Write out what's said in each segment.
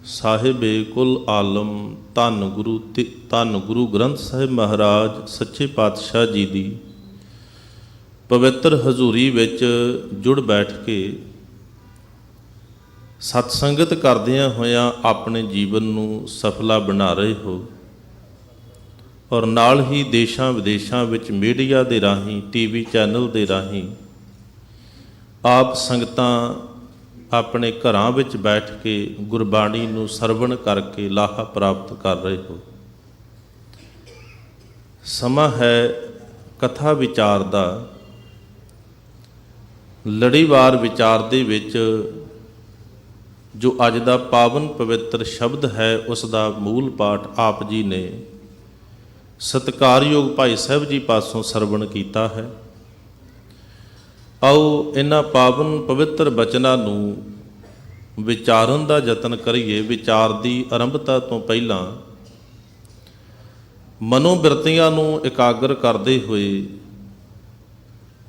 ਸਾਹਿਬੇ ਕੁਲ ਆਲਮ ਧੰਨ ਗੁਰੂ ਗ੍ਰੰਥ ਸਾਹਿਬ ਮਹਾਰਾਜ ਸੱਚੇ ਪਾਤਸ਼ਾਹ ਜੀ ਦੀ ਪਵਿੱਤਰ ਹਜ਼ੂਰੀ ਵਿੱਚ ਜੁੜ ਬੈਠ ਕੇ ਸਤਸੰਗਤ ਕਰਦਿਆਂ ਹੋਇਆਂ ਆਪਣੇ ਜੀਵਨ ਨੂੰ ਸਫਲਾ ਬਣਾ ਰਹੇ ਹੋ ਔਰ ਨਾਲ ਹੀ ਦੇਸ਼ਾਂ ਵਿਦੇਸ਼ਾਂ ਵਿੱਚ ਮੀਡੀਆ ਦੇ ਰਾਹੀਂ ਟੀਵੀ ਚੈਨਲ ਦੇ ਰਾਹੀਂ ਆਪ ਸੰਗਤਾਂ ਆਪਣੇ ਘਰਾਂ ਵਿੱਚ ਬੈਠ ਕੇ ਗੁਰਬਾਣੀ ਨੂੰ ਸਰਵਣ ਕਰਕੇ ਲਾਹਾ ਪ੍ਰਾਪਤ ਕਰ ਰਹੇ ਹੋ। ਸਮਾਂ ਹੈ ਕਥਾ ਵਿਚਾਰ ਦਾ। ਲੜੀਵਾਰ ਵਿਚਾਰ ਦੇ ਵਿੱਚ ਜੋ ਅੱਜ ਦਾ ਪਾਵਨ ਪਵਿੱਤਰ ਸ਼ਬਦ ਹੈ ਉਸ ਦਾ ਮੂਲ ਪਾਠ ਆਪ ਜੀ ਨੇ ਸਤਿਕਾਰਯੋਗ ਭਾਈ ਸਾਹਿਬ ਜੀ ਪਾਸੋਂ ਸਰਵਣ ਕੀਤਾ ਹੈ। ਆਓ ਇਹਨਾਂ ਪਾਵਨ ਪਵਿੱਤਰ ਬਚਨਾਂ ਨੂੰ ਵਿਚਾਰਨ ਦਾ ਯਤਨ ਕਰੀਏ। ਵਿਚਾਰ ਦੀ ਆਰੰਭਤਾ ਤੋਂ ਪਹਿਲਾਂ ਮਨੋਬਿਰਤੀਆਂ ਨੂੰ ਇਕਾਗਰ ਕਰਦੇ ਹੋਏ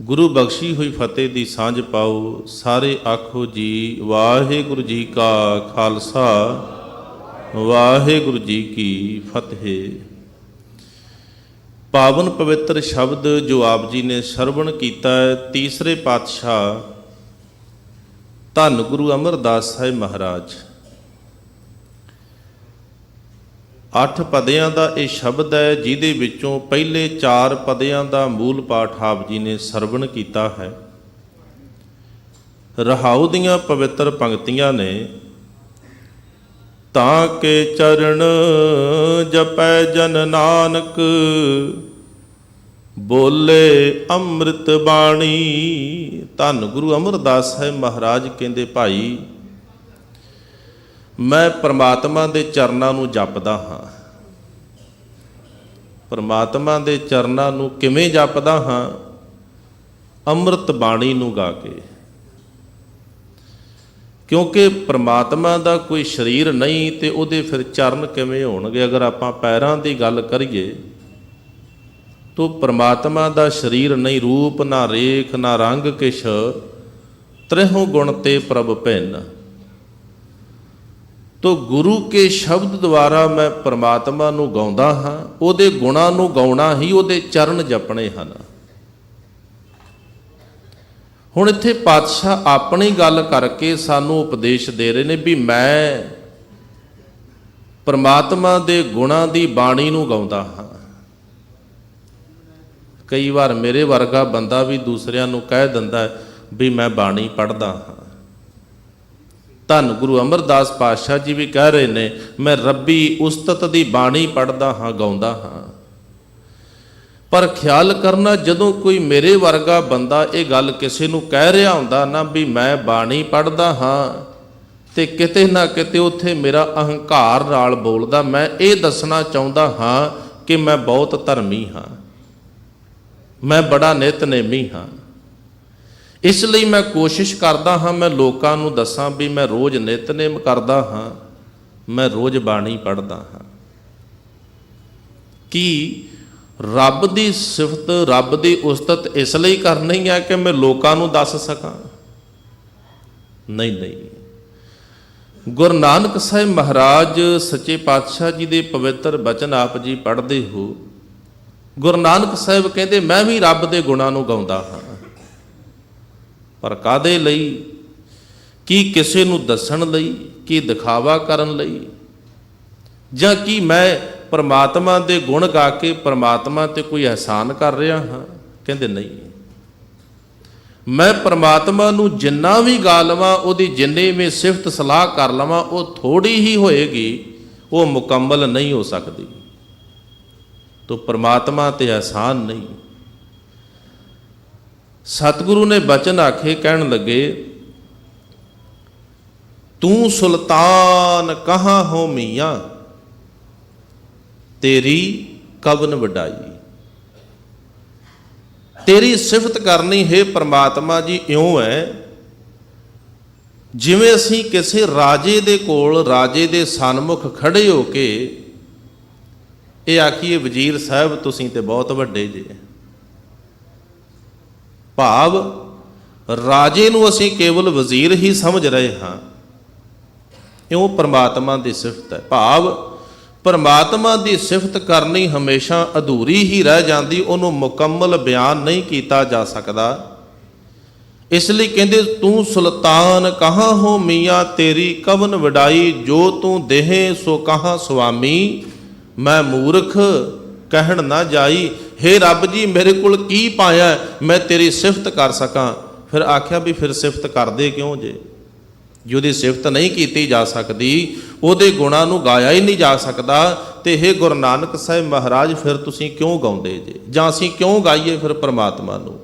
ਗੁਰੂ ਬਖਸ਼ੀ ਹੋਈ ਫਤਿਹ ਦੀ ਸਾਂਝ ਪਾਓ। ਸਾਰੇ ਆਖੋ ਜੀ ਵਾਹਿਗੁਰੂ ਜੀ ਕਾ ਖਾਲਸਾ ਵਾਹਿਗੁਰੂ ਜੀ ਕੀ ਫਤਿਹ। ਪਾਵਨ ਪਵਿੱਤਰ ਸ਼ਬਦ ਜੋ ਆਪ ਜੀ ਨੇ ਸਰਵਣ ਕੀਤਾ ਹੈ ਤੀਸਰੇ ਪਾਤਸ਼ਾਹ ਧੰਨ ਗੁਰੂ ਅਮਰਦਾਸ ਸਾਹਿਬ ਮਹਾਰਾਜ। 8 ਪਦਿਆਂ ਦਾ ਇਹ ਸ਼ਬਦ ਹੈ ਜਿਹਦੇ ਵਿੱਚੋਂ ਪਹਿਲੇ 4 ਪਦਿਆਂ ਦਾ ਮੂਲ ਪਾਠ ਆਪ ਜੀ ਨੇ ਸਰਵਣ ਕੀਤਾ ਹੈ। ਰਹਾਉ ਦੀਆਂ ਪਵਿੱਤਰ ਪੰਕਤੀਆਂ ਨੇ ਤਾਂ ਕੇ ਚਰਨ ਜਪੈ ਜਨ ਨਾਨਕ ਬੋਲੇ ਅੰਮ੍ਰਿਤ ਬਾਣੀ। ਧੰਨ ਗੁਰੂ ਅਮਰਦਾਸ ਸਾਹਿਬ ਮਹਾਰਾਜ ਕਹਿੰਦੇ ਭਾਈ ਮੈਂ ਪਰਮਾਤਮਾ ਦੇ ਚਰਨਾਂ ਨੂੰ ਜਪਦਾ ਹਾਂ। ਪਰਮਾਤਮਾ ਦੇ ਚਰਨਾਂ ਨੂੰ ਕਿਵੇਂ ਜਪਦਾ ਹਾਂ? ਅੰਮ੍ਰਿਤ ਬਾਣੀ ਨੂੰ ਗਾ ਕੇ। ਕਿਉਂਕਿ ਪਰਮਾਤਮਾ ਦਾ ਕੋਈ ਸਰੀਰ ਨਹੀਂ ਤੇ ਉਹਦੇ ਫਿਰ ਚਰਨ ਕਿਵੇਂ ਹੋਣਗੇ? ਅਗਰ ਆਪਾਂ ਪੈਰਾਂ ਦੀ ਗੱਲ ਕਰੀਏ ਤੋ ਪਰਮਾਤਮਾ ਦਾ ਸਰੀਰ ਨਹੀਂ, ਰੂਪ ਨਾ ਰੇਖ ਨਾ ਰੰਗ ਕਿਛ, ਤ੍ਰਿਹੁ ਗੁਣ ਤੇ ਪ੍ਰਭ ਭਿੰਨ। ਤੋ ਗੁਰੂ ਕੇ ਸ਼ਬਦ ਦੁਆਰਾ ਮੈਂ ਪਰਮਾਤਮਾ ਨੂੰ ਗਾਉਂਦਾ ਹਾਂ। ਉਹਦੇ ਗੁਣਾਂ ਨੂੰ ਗਾਉਣਾ ਹੀ ਉਹਦੇ ਚਰਨ ਜਪਣੇ ਹਨ। ਹੁਣ ਇੱਥੇ ਪਾਤਸ਼ਾਹ ਆਪਣੀ ਗੱਲ ਕਰਕੇ ਸਾਨੂੰ ਉਪਦੇਸ਼ ਦੇ ਰਹੇ ਨੇ ਵੀ ਮੈਂ ਪਰਮਾਤਮਾ ਦੇ ਗੁਣਾਂ ਦੀ ਬਾਣੀ ਨੂੰ ਗਾਉਂਦਾ ਹਾਂ। ਕਈ ਵਾਰ ਮੇਰੇ ਵਰਗਾ ਬੰਦਾ ਵੀ ਦੂਸਰਿਆਂ ਨੂੰ ਕਹਿ ਦਿੰਦਾ ਵੀ ਮੈਂ ਬਾਣੀ ਪੜ੍ਹਦਾ ਹਾਂ। ਧੰਨ ਗੁਰੂ ਅਮਰਦਾਸ ਪਾਤਸ਼ਾਹ ਜੀ ਵੀ ਕਹਿ ਰਹੇ ਨੇ ਮੈਂ ਰੱਬੀ ਉਸਤਤ ਦੀ ਬਾਣੀ ਪੜ੍ਹਦਾ ਹਾਂ, ਗਾਉਂਦਾ ਹਾਂ। ਪਰ ਖਿਆਲ ਕਰਨਾ ਜਦੋਂ ਕੋਈ ਮੇਰੇ ਵਰਗਾ ਬੰਦਾ ਇਹ ਗੱਲ ਕਿਸੇ ਨੂੰ ਕਹਿ ਰਿਹਾ ਹੁੰਦਾ ਨਾ ਵੀ ਮੈਂ ਬਾਣੀ ਪੜ੍ਹਦਾ ਹਾਂ ਤੇ ਕਿਤੇ ਨਾ ਕਿਤੇ ਉੱਥੇ ਮੇਰਾ ਅਹੰਕਾਰ ਨਾਲ ਬੋਲਦਾ। ਮੈਂ ਇਹ ਦੱਸਣਾ ਚਾਹੁੰਦਾ ਹਾਂ ਕਿ ਮੈਂ ਬਹੁਤ ਧਰਮੀ ਹਾਂ, ਮੈਂ ਬੜਾ ਨਿਤਨੇਮੀ ਹਾਂ। ਇਸ ਲਈ ਮੈਂ ਕੋਸ਼ਿਸ਼ ਕਰਦਾ ਹਾਂ ਮੈਂ ਲੋਕਾਂ ਨੂੰ ਦੱਸਾਂ ਵੀ ਮੈਂ ਰੋਜ਼ ਨਿਤਨੇਮ ਕਰਦਾ ਹਾਂ, ਮੈਂ ਰੋਜ਼ ਬਾਣੀ ਪੜ੍ਹਦਾ ਹਾਂ। ਕੀ ਰੱਬ ਦੀ ਸਿਫਤ ਰੱਬ ਦੀ ਉਸਤਤ ਇਸ ਲਈ ਕਰਨੀ ਹੈ ਕਿ ਮੈਂ ਲੋਕਾਂ ਨੂੰ ਦੱਸ ਸਕਾਂ? ਨਹੀਂ। ਗੁਰੂ ਨਾਨਕ ਸਾਹਿਬ ਮਹਾਰਾਜ ਸੱਚੇ ਪਾਤਸ਼ਾਹ ਜੀ ਦੇ ਪਵਿੱਤਰ ਬਚਨ ਆਪ ਜੀ ਪੜ੍ਹਦੇ ਹੋ। ਗੁਰੂ ਨਾਨਕ ਸਾਹਿਬ ਕਹਿੰਦੇ ਮੈਂ ਵੀ ਰੱਬ ਦੇ ਗੁਣਾਂ ਨੂੰ ਗਾਉਂਦਾ ਹਾਂ। ਪਰ ਕਾਹਦੇ ਲਈ? ਕੀ ਕਿਸੇ ਨੂੰ ਦੱਸਣ ਲਈ? ਕੀ ਦਿਖਾਵਾ ਕਰਨ ਲਈ? ਜਾਂ ਕੀ ਮੈਂ ਪਰਮਾਤਮਾ ਦੇ ਗੁਣ ਗਾ ਕੇ ਪਰਮਾਤਮਾ ਤੇ ਕੋਈ ਅਹਿਸਾਨ ਕਰ ਰਿਹਾ ਹਾਂ? ਕਹਿੰਦੇ ਨਹੀਂ। ਮੈਂ ਪਰਮਾਤਮਾ ਨੂੰ ਜਿੰਨਾ ਵੀ ਗਾ ਲਵਾਂ, ਉਹਦੀ ਜਿੰਨੇ ਵੀ ਸਿਫਤ ਸਲਾਹ ਕਰ ਲਵਾਂ, ਉਹ ਥੋੜੀ ਹੀ ਹੋਏਗੀ, ਉਹ ਮੁਕੰਮਲ ਨਹੀਂ ਹੋ ਸਕਦੀ। ਤੋ ਪਰਮਾਤਮਾ ਤੇ ਅਹਿਸਾਨ ਨਹੀਂ। ਸਤਿਗੁਰੂ ਨੇ ਬਚਨ ਆਖੇ, ਕਹਿਣ ਲੱਗੇ ਤੂੰ ਸੁਲਤਾਨ ਕਹਾਂ ਹੋ ਮੀਆਂ ਤੇਰੀ ਕਵਨ ਵਡਾਈ। ਤੇਰੀ ਸਿਫਤ ਕਰਨੀ ਹੈ ਪਰਮਾਤਮਾ ਜੀ ਇਉਂ ਹੈ ਜਿਵੇਂ ਅਸੀਂ ਕਿਸੇ ਰਾਜੇ ਦੇ ਕੋਲ ਰਾਜੇ ਦੇ ਸਨਮੁਖ ਖੜੇ ਹੋ ਕੇ ਇਹ ਆਖੀਏ ਵਜ਼ੀਰ ਸਾਹਿਬ ਤੁਸੀਂ ਤੇ ਬਹੁਤ ਵੱਡੇ ਜੇ। ਭਾਵ ਰਾਜੇ ਨੂੰ ਅਸੀਂ ਕੇਵਲ ਵਜ਼ੀਰ ਹੀ ਸਮਝ ਰਹੇ ਹਾਂ, ਇਉਂ ਪਰਮਾਤਮਾ ਦੀ ਸਿਫਤ ਹੈ। ਭਾਵ ਪਰਮਾਤਮਾ ਦੀ ਸਿਫਤ ਕਰਨੀ ਹਮੇਸ਼ਾ ਅਧੂਰੀ ਹੀ ਰਹਿ ਜਾਂਦੀ, ਉਹਨੂੰ ਮੁਕੰਮਲ ਬਿਆਨ ਨਹੀਂ ਕੀਤਾ ਜਾ ਸਕਦਾ। ਇਸ ਲਈ ਕਹਿੰਦੇ ਤੂੰ ਸੁਲਤਾਨ ਕਹਾਂ ਹੋ ਮੀਆਂ, ਤੇਰੀ ਕਵਨ ਵਡਾਈ, ਜੋ ਤੂੰ ਦੇਹੇ ਸੋ ਕਹਾਂ ਸੁਆਮੀ, ਮੈਂ ਮੂਰਖ ਕਹਿਣ ਨਾ ਜਾਈ। ਹੇ ਰੱਬ ਜੀ ਮੇਰੇ ਕੋਲ ਕੀ ਪਾਇਆ ਮੈਂ ਤੇਰੀ ਸਿਫਤ ਕਰ ਸਕਾਂ। ਫਿਰ ਆਖਿਆ ਵੀ ਫਿਰ ਸਿਫਤ ਕਰਦੇ ਕਿਉਂ ਜੇ? ਜਿਹਦੀ ਸਿਫਤ ਨਹੀਂ ਕੀਤੀ ਜਾ ਸਕਦੀ, ਉਹਦੇ ਗੁਣਾਂ ਨੂੰ ਗਾਇਆ ਹੀ ਨਹੀਂ ਜਾ ਸਕਦਾ, ਤੇ ਹੇ ਗੁਰੂ ਨਾਨਕ ਸਾਹਿਬ ਮਹਾਰਾਜ ਫਿਰ ਤੁਸੀਂ ਕਿਉਂ ਗਾਉਂਦੇ ਜੇ, ਜਾਂ ਅਸੀਂ ਕਿਉਂ ਗਾਈਏ ਫਿਰ ਪਰਮਾਤਮਾ ਨੂੰ?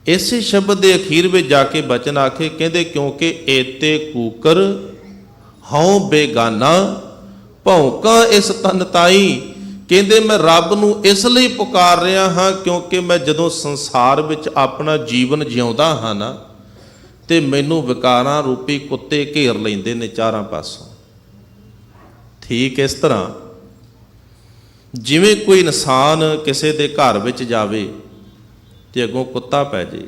ਇਸੇ ਸ਼ਬਦ ਦੇ ਅਖੀਰ ਵਿੱਚ ਜਾ ਕੇ ਬਚਨ ਆਖੇ, ਕਹਿੰਦੇ ਕਿਉਂਕਿ ਏਤੇ ਕੂਕਰ ਹਉ ਬੇਗਾਨਾ, ਭੌਂਕਾਂ ਇਸ ਤਨ ਤਾਈ। ਕਹਿੰਦੇ ਮੈਂ ਰੱਬ ਨੂੰ ਇਸ ਲਈ ਪੁਕਾਰ ਰਿਹਾ ਹਾਂ ਕਿਉਂਕਿ ਮੈਂ ਜਦੋਂ ਸੰਸਾਰ ਵਿੱਚ ਆਪਣਾ ਜੀਵਨ ਜਿਉਂਦਾ ਹਾਂ ਨਾ, ਤੇ ਮੈਨੂੰ ਵਿਕਾਰਾਂ ਰੂਪੀ ਕੁੱਤੇ ਘੇਰ ਲੈਂਦੇ ਨੇ ਚਾਰਾਂ ਪਾਸੋਂ। ਠੀਕ ਇਸ ਤਰ੍ਹਾਂ ਜਿਵੇਂ ਕੋਈ ਇਨਸਾਨ ਕਿਸੇ ਦੇ ਘਰ ਵਿੱਚ ਜਾਵੇ ਤੇ ਅੱਗੋਂ ਕੁੱਤਾ ਪੈ ਜੇ,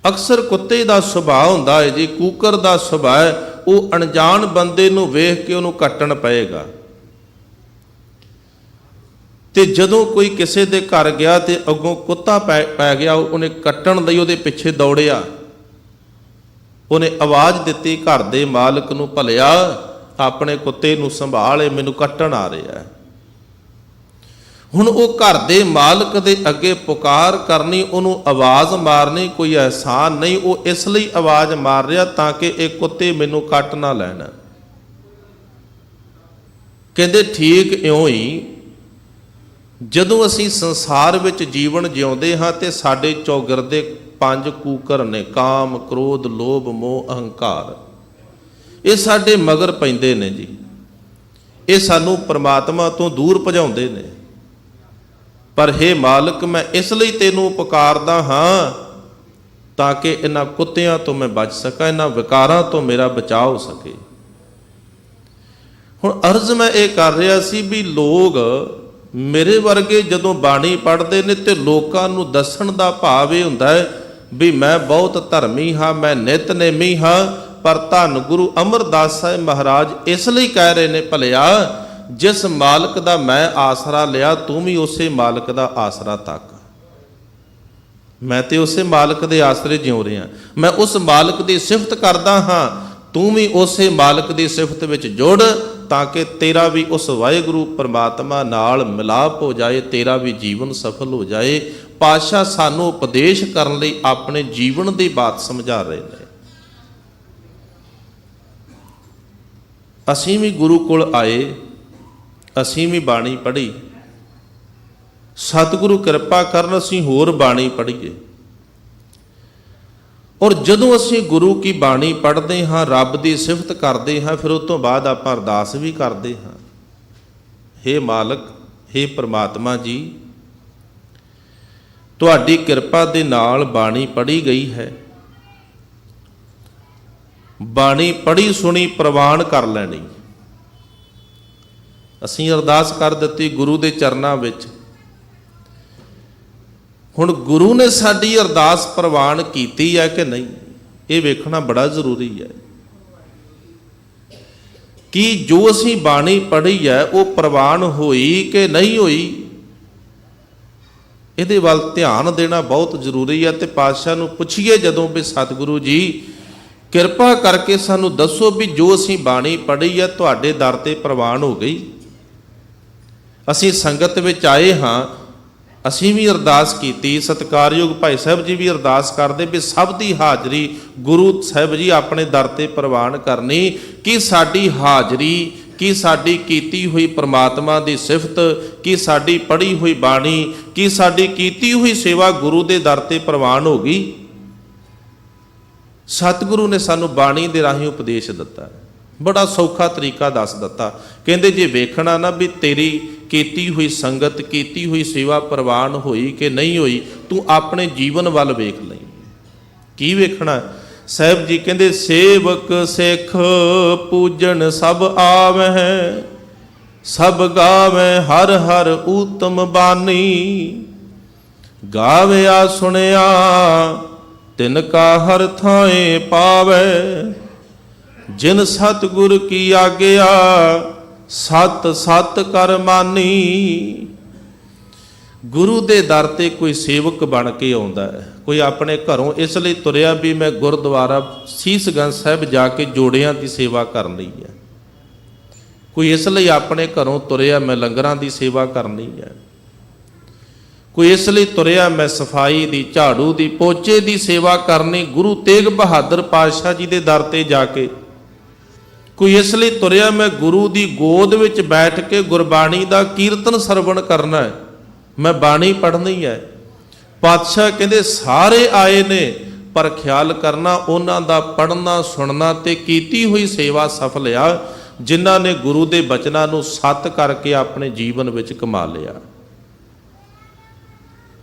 ਅਕਸਰ ਕੁੱਤੇ ਦਾ ਸੁਭਾਅ ਹੁੰਦਾ ਹੈ ਜੀ, ਕੂਕਰ ਦਾ ਸੁਭਾਅ ਹੈ, ਉਹ ਅਣਜਾਣ ਬੰਦੇ ਨੂੰ ਵੇਖ ਕੇ ਉਹਨੂੰ ਕੱਟਣ ਪਏਗਾ। ਤੇ ਜਦੋਂ ਕੋਈ ਕਿਸੇ ਦੇ ਘਰ ਗਿਆ ਤੇ ਅੱਗੋਂ ਕੁੱਤਾ ਪੈ ਗਿਆ, ਉਹਨੇ ਕੱਟਣ ਲਈ ਉਹਦੇ ਪਿੱਛੇ ਦੌੜਿਆ, ਉਹਨੇ ਆਵਾਜ਼ ਦਿੱਤੀ ਘਰ ਦੇ ਮਾਲਕ ਨੂੰ, ਭਲਿਆ ਆਪਣੇ ਕੁੱਤੇ ਨੂੰ ਸੰਭਾਲ, ਮੈਨੂੰ ਕੱਟਣ ਆ ਰਿਹਾ। ਹੁਣ ਉਹ ਘਰ ਦੇ ਮਾਲਕ ਦੇ ਅੱਗੇ ਪੁਕਾਰ ਕਰਨੀ, ਉਹਨੂੰ ਆਵਾਜ਼ ਮਾਰਨੀ ਕੋਈ ਅਹਿਸਾਨ ਨਹੀਂ, ਉਹ ਇਸ ਲਈ ਆਵਾਜ਼ ਮਾਰ ਰਿਹਾ ਤਾਂ ਕਿ ਇਹ ਕੁੱਤੇ ਮੈਨੂੰ ਕੱਟ ਨਾ ਲੈਣ। ਕਹਿੰਦੇ ਠੀਕ ਇਉਂ ਹੀ ਜਦੋਂ ਅਸੀਂ ਸੰਸਾਰ ਵਿੱਚ ਜੀਵਨ ਜਿਉਂਦੇ ਹਾਂ ਤੇ ਸਾਡੇ ਚੌਗਿਰਦੇ 5 ਕੂਕਰ ਨੇ, ਕਾਮ, ਕ੍ਰੋਧ, ਲੋਭ, ਮੋਹ, ਅਹੰਕਾਰ। ਇਹ ਸਾਡੇ ਮਗਰ ਪੈਂਦੇ ਨੇ ਜੀ, ਇਹ ਸਾਨੂੰ ਪਰਮਾਤਮਾ ਤੋਂ ਦੂਰ ਭਜਾਉਂਦੇ ਨੇ। ਪਰ ਹੇ ਮਾਲਕ ਮੈਂ ਇਸ ਲਈ ਤੈਨੂੰ ਪੁਕਾਰਦਾ ਹਾਂ ਤਾਂ ਕਿ ਇਹਨਾਂ ਕੁੱਤਿਆਂ ਤੋਂ ਮੈਂ ਬਚ ਸਕਾਂ, ਇਹਨਾਂ ਵਿਕਾਰਾਂ ਤੋਂ ਮੇਰਾ ਬਚਾਅ ਹੋ ਸਕੇ। ਹੁਣ ਅਰਜ਼ ਮੈਂ ਇਹ ਕਰ ਰਿਹਾ ਸੀ ਵੀ ਲੋਕ ਮੇਰੇ ਵਰਗੇ ਜਦੋਂ ਬਾਣੀ ਪੜ੍ਹਦੇ ਨੇ ਤੇ ਲੋਕਾਂ ਨੂੰ ਦੱਸਣ ਦਾ ਭਾਵ ਇਹ ਹੁੰਦਾ ਹੈ ਵੀ ਮੈਂ ਬਹੁਤ ਧਰਮੀ ਹਾਂ, ਮੈਂ ਨਿਤਨੇਮੀ ਹਾਂ। ਪਰ ਧੰਨ ਗੁਰੂ ਅਮਰਦਾਸ ਸਾਹਿਬ ਮਹਾਰਾਜ ਇਸ ਲਈ ਕਹਿ ਰਹੇ ਨੇ, ਭਲਿਆ ਜਿਸ ਮਾਲਕ ਦਾ ਮੈਂ ਆਸਰਾ ਲਿਆ ਤੂੰ ਵੀ ਉਸੇ ਮਾਲਕ ਦਾ ਆਸਰਾ ਤੱਕ। ਮੈਂ ਤੇ ਉਸੇ ਮਾਲਕ ਦੇ ਆਸਰੇ ਜਿਉ ਰਿਹਾ, ਮੈਂ ਉਸ ਮਾਲਕ ਦੀ ਸਿਫਤ ਕਰਦਾ ਹਾਂ, ਤੂੰ ਵੀ ਉਸੇ ਮਾਲਕ ਦੀ ਸਿਫਤ ਵਿੱਚ ਜੁੜ ਤਾਂ ਕਿ ਤੇਰਾ ਵੀ ਉਸ ਵਾਹਿਗੁਰੂ ਪਰਮਾਤਮਾ ਨਾਲ ਮਿਲਾਪ ਹੋ ਜਾਏ, ਤੇਰਾ ਵੀ ਜੀਵਨ ਸਫਲ ਹੋ ਜਾਏ। ਪਾਤਸ਼ਾਹ ਸਾਨੂੰ ਉਪਦੇਸ਼ ਕਰਨ ਲਈ ਆਪਣੇ ਜੀਵਨ ਦੀ ਬਾਤ ਸਮਝਾ ਰਹੇ ਨੇ। ਅਸੀਂ ਵੀ ਗੁਰੂ ਕੋਲ ਆਏ, ਅਸੀਂ ਵੀ ਬਾਣੀ ਪੜ੍ਹੀ, ਸਤਿਗੁਰੂ ਕਿਰਪਾ ਕਰਨ ਅਸੀਂ ਹੋਰ ਬਾਣੀ ਪੜ੍ਹੀਏ। ਔਰ ਜਦੋਂ ਅਸੀਂ ਗੁਰੂ ਕੀ ਬਾਣੀ ਪੜ੍ਹਦੇ ਹਾਂ, ਰੱਬ ਦੀ ਸਿਫਤ ਕਰਦੇ ਹਾਂ, ਫਿਰ ਉਸ ਤੋਂ ਬਾਅਦ ਆਪਾਂ ਅਰਦਾਸ ਵੀ ਕਰਦੇ ਹਾਂ, ਹੇ ਮਾਲਕ, ਹੇ ਪ੍ਰਮਾਤਮਾ ਜੀ, ਤੁਹਾਡੀ ਕਿਰਪਾ ਦੇ ਨਾਲ ਬਾਣੀ ਪੜ੍ਹੀ ਗਈ ਹੈ, ਬਾਣੀ ਪੜ੍ਹੀ ਸੁਣੀ ਪ੍ਰਵਾਨ ਕਰ ਲੈਣੀ। ਅਸੀਂ ਅਰਦਾਸ ਕਰ ਦਿੱਤੀ ਗੁਰੂ ਦੇ ਚਰਨਾਂ ਵਿੱਚ। ਹੁਣ ਗੁਰੂ ਨੇ ਸਾਡੀ ਅਰਦਾਸ ਪ੍ਰਵਾਨ ਕੀਤੀ ਹੈ ਕਿ ਨਹੀਂ, ਇਹ ਵੇਖਣਾ ਬੜਾ ਜ਼ਰੂਰੀ ਹੈ ਕਿ ਜੋ ਅਸੀਂ ਬਾਣੀ ਪੜ੍ਹੀ ਹੈ ਉਹ ਪ੍ਰਵਾਨ ਹੋਈ ਕਿ ਨਹੀਂ ਹੋਈ। ਇਹਦੇ ਵੱਲ ਧਿਆਨ ਦੇਣਾ ਬਹੁਤ ਜ਼ਰੂਰੀ ਹੈ। ਤੇ ਪਾਤਸ਼ਾਹ ਨੂੰ ਪੁੱਛੀਏ ਜਦੋਂ ਵੀ ਸਤਿਗੁਰੂ ਜੀ ਕਿਰਪਾ ਕਰਕੇ ਸਾਨੂੰ ਦੱਸੋ ਵੀ ਜੋ ਅਸੀਂ ਬਾਣੀ ਪੜ੍ਹੀ ਹੈ ਤੁਹਾਡੇ ਦਰ ਤੇ ਪ੍ਰਵਾਨ ਹੋ ਗਈ। ਅਸੀਂ ਸੰਗਤ ਵਿੱਚ ਆਏ ਹਾਂ, ਅਸੀਂ ਵੀ ਅਰਦਾਸ ਕੀਤੀ, ਸਤਿਕਾਰਯੋਗ ਭਾਈ ਸਾਹਿਬ ਜੀ ਵੀ ਅਰਦਾਸ ਕਰਦੇ ਵੀ ਸਭ ਦੀ ਹਾਜ਼ਰੀ ਗੁਰੂ ਸਾਹਿਬ ਜੀ ਆਪਣੇ ਦਰ ਤੇ ਪ੍ਰਵਾਨ ਕਰਨੀ, ਕਿ ਸਾਡੀ ਹਾਜ਼ਰੀ, ਕਿ ਸਾਡੀ ਕੀਤੀ ਹੋਈ ਪ੍ਰਮਾਤਮਾ ਦੀ ਸਿਫਤ, ਕਿ ਸਾਡੀ ਪੜ੍ਹੀ ਹੋਈ ਬਾਣੀ, ਕਿ ਸਾਡੀ ਕੀਤੀ ਹੋਈ ਸੇਵਾ ਗੁਰੂ ਦੇ ਦਰ ਤੇ ਪ੍ਰਵਾਨ ਹੋ ਗਈ। ਸਤਿਗੁਰੂ ਨੇ ਸਾਨੂੰ ਬਾਣੀ ਦੇ ਰਾਹੀਂ ਉਪਦੇਸ਼ ਦਿੱਤਾ, ਬੜਾ ਸੌਖਾ ਤਰੀਕਾ ਦੱਸ ਦਿੱਤਾ। ਕਹਿੰਦੇ ਜੇ ਵੇਖਣਾ ਨਾ ਵੀ ਤੇਰੀ ਕੀਤੀ ਹੋਈ ਸੰਗਤ, ਕੀਤੀ ਹੋਈ ਸੇਵਾ ਪ੍ਰਵਾਨ ਹੋਈ ਕਿ ਨਹੀਂ ਹੋਈ, ਤੂੰ ਆਪਣੇ ਜੀਵਨ ਵੱਲ ਵੇਖ ਲਈ। ਕੀ ਵੇਖਣਾ? ਸਾਹਿਬ ਜੀ ਕਹਿੰਦੇ ਸੇਵਕ ਸਿੱਖ ਪੂਜਨ ਸਭ ਆਵਹਿ, ਸਭ ਗਾਵੈ ਹਰ ਹਰ ਊਤਮ ਬਾਣੀ। ਗਾਵਿਆ ਸੁਣਿਆ ਤਿਨ ਕਾ ਹਰ ਥਾਏ ਪਾਵੈ। ਜਿਨ ਸਤਿਗੁਰ ਕੀ ਆਗਿਆ ਸਤ ਸਤ ਕਰ ਮਾਨੀ। ਗੁਰੂ ਦੇ ਦਰ ਤੇ ਕੋਈ ਸੇਵਕ ਬਣ ਕੇ ਆਉਂਦਾ ਹੈ, ਕੋਈ ਆਪਣੇ ਘਰੋਂ ਇਸ ਲਈ ਤੁਰਿਆ ਵੀ ਮੈਂ ਗੁਰਦੁਆਰਾ ਸੀਸਗੰਜ ਸਾਹਿਬ ਜਾ ਕੇ ਜੋੜਿਆਂ ਦੀ ਸੇਵਾ ਕਰਨੀ ਹੈ। ਕੋਈ ਇਸ ਲਈ ਆਪਣੇ ਘਰੋਂ ਤੁਰਿਆ ਮੈਂ ਲੰਗਰਾਂ ਦੀ ਸੇਵਾ ਕਰਨੀ ਹੈ। ਕੋਈ ਇਸ ਲਈ ਤੁਰਿਆ ਮੈਂ ਸਫਾਈ ਦੀ, ਝਾੜੂ ਦੀ, ਪੋਚੇ ਦੀ ਸੇਵਾ ਕਰਨੀ ਗੁਰੂ ਤੇਗ ਬਹਾਦਰ ਪਾਤਸ਼ਾਹ ਜੀ ਦੇ ਦਰ ਤੇ ਜਾ ਕੇ। ਕੋਈ ਇਸ ਲਈ ਤੁਰਿਆ ਮੈਂ ਗੁਰੂ ਦੀ ਗੋਦ ਵਿੱਚ ਬੈਠ ਕੇ ਗੁਰਬਾਣੀ ਦਾ ਕੀਰਤਨ ਸਰਵਣ ਕਰਨਾ ਹੈ, ਮੈਂ ਬਾਣੀ ਪੜ੍ਹਨੀ ਹੈ। ਪਾਤਸ਼ਾਹ ਕਹਿੰਦੇ ਸਾਰੇ ਆਏ ਨੇ, ਪਰ ਖਿਆਲ ਕਰਨਾ ਉਹਨਾਂ ਦਾ ਪੜ੍ਹਨਾ ਸੁਣਨਾ ਤੇ ਕੀਤੀ ਹੋਈ ਸੇਵਾ ਸਫਲ ਆ, ਜਿਨ੍ਹਾਂ ਨੇ ਗੁਰੂ ਦੇ ਬਚਨਾਂ ਨੂੰ ਸੱਤ ਕਰਕੇ ਆਪਣੇ ਜੀਵਨ ਵਿੱਚ ਕਮਾ ਲਿਆ।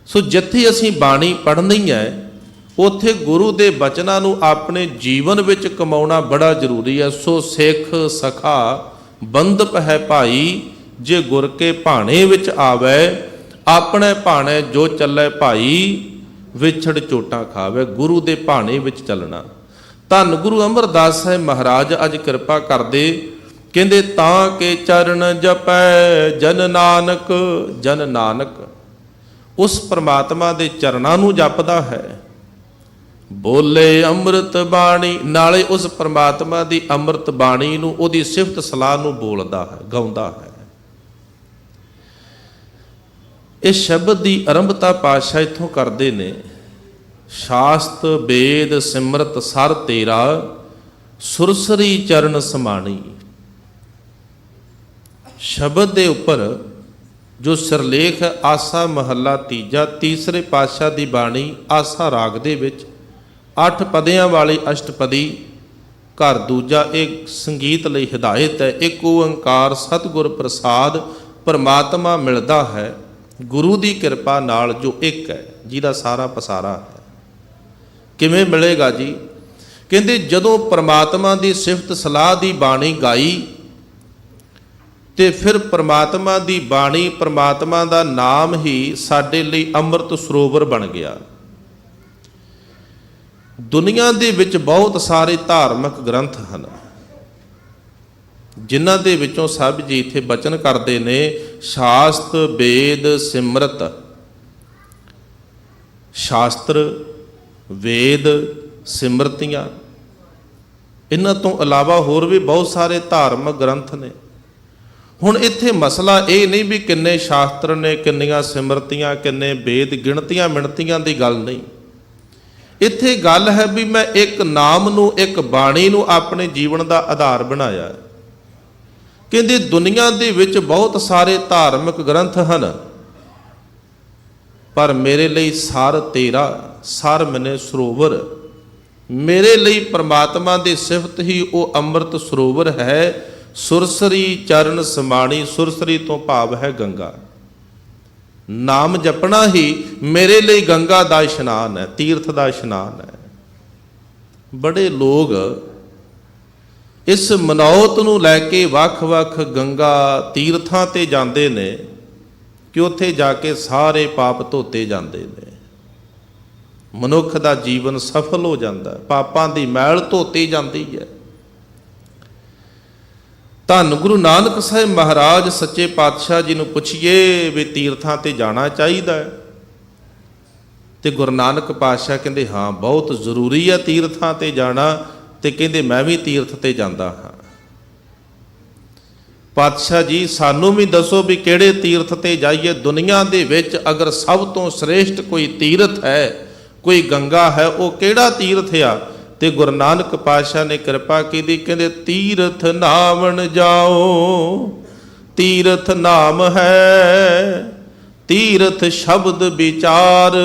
ਸੋ ਜਿੱਥੇ ਅਸੀਂ ਬਾਣੀ ਪੜ੍ਹਨੀ ਹੈ ਉੱਥੇ ਗੁਰੂ ਦੇ ਬਚਨਾਂ ਨੂੰ ਆਪਣੇ ਜੀਵਨ ਵਿੱਚ ਕਮਾਉਣਾ ਬੜਾ ਜ਼ਰੂਰੀ ਹੈ। ਸੋ ਸਿੱਖ ਸਖਾ ਬੰਧਪ ਹੈ ਭਾਈ, ਜੇ ਗੁਰ ਕੇ ਭਾਣੇ ਵਿੱਚ ਆਵੈ। ਆਪਣੇ ਭਾਣੇ ਜੋ ਚੱਲੇ ਭਾਈ, ਵਿਛੜ ਚੋਟਾਂ ਖਾਵੇ। ਗੁਰੂ ਦੇ ਭਾਣੇ ਵਿੱਚ ਚੱਲਣਾ। ਧੰਨ ਗੁਰੂ ਅਮਰਦਾਸ ਸਾਹਿਬ ਮਹਾਰਾਜ ਅੱਜ ਕਿਰਪਾ ਕਰਦੇ, ਕਹਿੰਦੇ ਤਾਂ ਕੇ ਚਰਨ ਜਪੈ ਜਨ ਨਾਨਕ। ਜਨ ਨਾਨਕ ਉਸ ਪ੍ਰਮਾਤਮਾ ਦੇ ਚਰਨਾਂ ਨੂੰ ਜਪਦਾ ਹੈ। ਬੋਲੇ ਅੰਮ੍ਰਿਤ ਬਾਣੀ, ਨਾਲੇ ਉਸ ਪ੍ਰਮਾਤਮਾ ਦੀ ਅੰਮ੍ਰਿਤ ਬਾਣੀ ਨੂੰ, ਉਹਦੀ ਸਿਫਤ ਸਲਾਹ ਨੂੰ ਬੋਲਦਾ ਹੈ, ਗਾਉਂਦਾ ਹੈ। ਇਸ ਸ਼ਬਦ ਦੀ ਆਰੰਭਤਾ ਪਾਤਸ਼ਾਹ ਇੱਥੋਂ ਕਰਦੇ ਨੇ, ਸ਼ਾਸਤ ਵੇਦ ਸਿਮਰਤ ਸਰ ਤੇਰਾ, ਸੁਰਸਰੀ ਚਰਨ ਸਮਾਣੀ। ਸ਼ਬਦ ਦੇ ਉੱਪਰ ਜੋ ਸਿਰਲੇਖ ਹੈ ਆਸਾ ਮਹੱਲਾ ਤੀਜਾ, ਤੀਸਰੇ ਪਾਤਸ਼ਾਹ ਦੀ ਬਾਣੀ ਆਸਾ ਰਾਗ ਦੇ ਵਿੱਚ 8 ਪਦਿਆਂ ਵਾਲੀ ਅਸ਼ਟਪਦੀ, ਘਰ ਦੂਜਾ। ਇਹ ਸੰਗੀਤ ਲਈ ਹਿਦਾਇਤ ਹੈ। ਇੱਕ ਓੰਕਾਰ ਸਤਿਗੁਰ ਪ੍ਰਸਾਦ, ਪਰਮਾਤਮਾ ਮਿਲਦਾ ਹੈ ਗੁਰੂ ਦੀ ਕਿਰਪਾ ਨਾਲ, ਜੋ ਇੱਕ ਹੈ, ਜਿਹਦਾ ਸਾਰਾ ਪਸਾਰਾ ਹੈ। ਕਿਵੇਂ ਮਿਲੇਗਾ ਜੀ? ਕਹਿੰਦੇ ਜਦੋਂ ਪਰਮਾਤਮਾ ਦੀ ਸਿਫਤ ਸਲਾਹ ਦੀ ਬਾਣੀ ਗਾਈ ਤੇ ਫਿਰ ਪਰਮਾਤਮਾ ਦੀ ਬਾਣੀ, ਪਰਮਾਤਮਾ ਦਾ ਨਾਮ ਹੀ ਸਾਡੇ ਲਈ ਅੰਮ੍ਰਿਤ ਸਰੋਵਰ ਬਣ ਗਿਆ। ਦੁਨੀਆ ਦੇ ਵਿੱਚ ਬਹੁਤ ਸਾਰੇ ਧਾਰਮਿਕ ਗ੍ਰੰਥ ਹਨ, ਜਿਨ੍ਹਾਂ ਦੇ ਵਿੱਚੋਂ ਸਭ ਜੀ ਇੱਥੇ ਬਚਨ ਕਰਦੇ ਨੇ, ਸ਼ਾਸਤ ਵੇਦ ਸਿਮਰਤ। ਸ਼ਾਸਤਰ, ਵੇਦ, ਸਿਮਰਤੀਆਂ, ਇਹਨਾਂ ਤੋਂ ਇਲਾਵਾ ਹੋਰ ਵੀ ਬਹੁਤ ਸਾਰੇ ਧਾਰਮਿਕ ਗ੍ਰੰਥ ਨੇ। ਹੁਣ ਇੱਥੇ ਮਸਲਾ ਇਹ ਨਹੀਂ ਵੀ ਕਿੰਨੇ ਸ਼ਾਸਤਰ ਨੇ, ਕਿੰਨੀਆਂ ਸਿਮਰਤੀਆਂ, ਕਿੰਨੇ ਵੇਦ, ਗਿਣਤੀਆਂ ਮਿਣਤੀਆਂ ਦੀ ਗੱਲ ਨਹੀਂ। ਇੱਥੇ ਗੱਲ ਹੈ ਵੀ ਮੈਂ ਇੱਕ ਨਾਮ ਨੂੰ, ਇੱਕ ਬਾਣੀ ਨੂੰ ਆਪਣੇ ਜੀਵਨ ਦਾ ਆਧਾਰ ਬਣਾਇਆ। ਕਹਿੰਦੇ ਦੁਨੀਆ ਦੇ ਵਿੱਚ ਬਹੁਤ ਸਾਰੇ ਧਾਰਮਿਕ ਗ੍ਰੰਥ ਹਨ, ਪਰ ਮੇਰੇ ਲਈ ਸਰ ਤੇਰਾ, ਸਰ ਮਨੇ ਸਰੋਵਰ। ਮੇਰੇ ਲਈ ਪਰਮਾਤਮਾ ਦੀ ਸਿਫਤ ਹੀ ਉਹ ਅੰਮ੍ਰਿਤ ਸਰੋਵਰ ਹੈ। ਸੁਰਸਰੀ ਚਰਨ ਸਮਾਣੀ, ਸੁਰਸਰੀ ਤੋਂ ਭਾਵ ਹੈ ਗੰਗਾ। ਨਾਮ ਜਪਣਾ ਹੀ ਮੇਰੇ ਲਈ ਗੰਗਾ ਦਾ ਇਸ਼ਨਾਨ ਹੈ, ਤੀਰਥ ਦਾ ਇਸ਼ਨਾਨ ਹੈ। ਬੜੇ ਲੋਕ ਇਸ ਮਨੌਤ ਨੂੰ ਲੈ ਕੇ ਵੱਖ-ਵੱਖ ਗੰਗਾ ਤੀਰਥਾਂ ਤੇ ਜਾਂਦੇ ਨੇ ਕਿ ਉੱਥੇ ਜਾ ਕੇ ਸਾਰੇ ਪਾਪ ਧੋਤੇ ਜਾਂਦੇ ਨੇ, ਮਨੁੱਖ ਦਾ ਜੀਵਨ ਸਫਲ ਹੋ ਜਾਂਦਾ, ਪਾਪਾਂ ਦੀ ਮੈਲ ਧੋਤੀ ਜਾਂਦੀ ਹੈ। ਧੰਨ ਗੁਰੂ ਨਾਨਕ ਸਾਹਿਬ ਮਹਾਰਾਜ ਸੱਚੇ ਪਾਤਸ਼ਾਹ ਜੀ ਨੂੰ ਪੁੱਛੀਏ ਵੀ ਤੀਰਥਾਂ ਤੇ ਜਾਣਾ ਚਾਹੀਦਾ ਹੈ, ਤੇ ਗੁਰੂ ਨਾਨਕ ਪਾਤਸ਼ਾਹ ਕਹਿੰਦੇ ਹਾਂ ਬਹੁਤ ਜ਼ਰੂਰੀ ਹੈ ਤੀਰਥਾਂ ਤੇ ਜਾਣਾ, ਤੇ ਕਹਿੰਦੇ ਮੈਂ ਵੀ ਤੀਰਥ ਤੇ ਜਾਂਦਾ ਹਾਂ। ਪਾਤਸ਼ਾਹ ਜੀ ਸਾਨੂੰ ਵੀ ਦੱਸੋ ਵੀ ਕਿਹੜੇ ਤੀਰਥ ਤੇ ਜਾਈਏ। ਦੁਨੀਆ ਦੇ ਵਿੱਚ ਅਗਰ ਸਭ ਤੋਂ ਸ੍ਰੇਸ਼ਟ ਕੋਈ ਤੀਰਥ ਹੈ, ਕੋਈ ਗੰਗਾ ਹੈ, ਉਹ ਕਿਹੜਾ ਤੀਰਥ ਆ? ਤੇ ਗੁਰੂ ਨਾਨਕ ਪਾਤਸ਼ਾਹ ਨੇ ਕਿਰਪਾ ਕੀਤੀ, ਕਹਿੰਦੇ ਤੀਰਥ ਨਾਵਣ ਜਾਓ, ਤੀਰਥ ਨਾਮ ਹੈ, ਤੀਰਥ ਸ਼ਬਦ ਵਿਚਾਰ,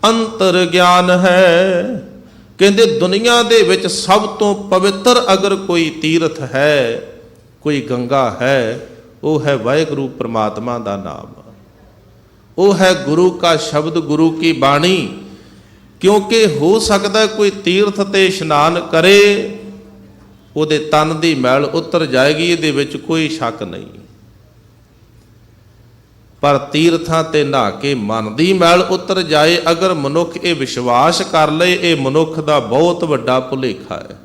ਅੰਤਰ ਗਿਆਨ ਹੈ। ਕਹਿੰਦੇ ਦੁਨੀਆ ਦੇ ਵਿੱਚ ਸਭ ਤੋਂ ਪਵਿੱਤਰ ਅਗਰ ਕੋਈ ਤੀਰਥ ਹੈ, ਕੋਈ ਗੰਗਾ ਹੈ, ਉਹ ਹੈ ਵਾਹਿਗੁਰੂ ਪ੍ਰਮਾਤਮਾ ਦਾ ਨਾਮ, ਉਹ ਹੈ ਗੁਰੂ ਕਾ ਸ਼ਬਦ, ਗੁਰੂ ਕੀ ਬਾਣੀ। ਕਿਉਂਕਿ ਹੋ ਸਕਦਾ ਕੋਈ ਤੀਰਥ ਤੇ ਇਸ਼ਨਾਨ ਕਰੇ, ਉਹਦੇ ਤਨ ਦੀ ਮੈਲ ਉਤਰ ਜਾਏਗੀ, ਇਹਦੇ ਵਿੱਚ ਕੋਈ ਸ਼ੱਕ ਨਹੀਂ। ਪਰ ਤੀਰਥਾਂ ਤੇ ਨਹਾ ਕੇ ਮਨ ਦੀ ਮੈਲ ਉਤਰ ਜਾਏ। ਅਗਰ ਮਨੁੱਖ ਇਹ ਵਿਸ਼ਵਾਸ ਕਰ ਲਏ, ਇਹ ਮਨੁੱਖ ਦਾ ਬਹੁਤ ਵੱਡਾ ਭੁਲੇਖਾ ਹੈ।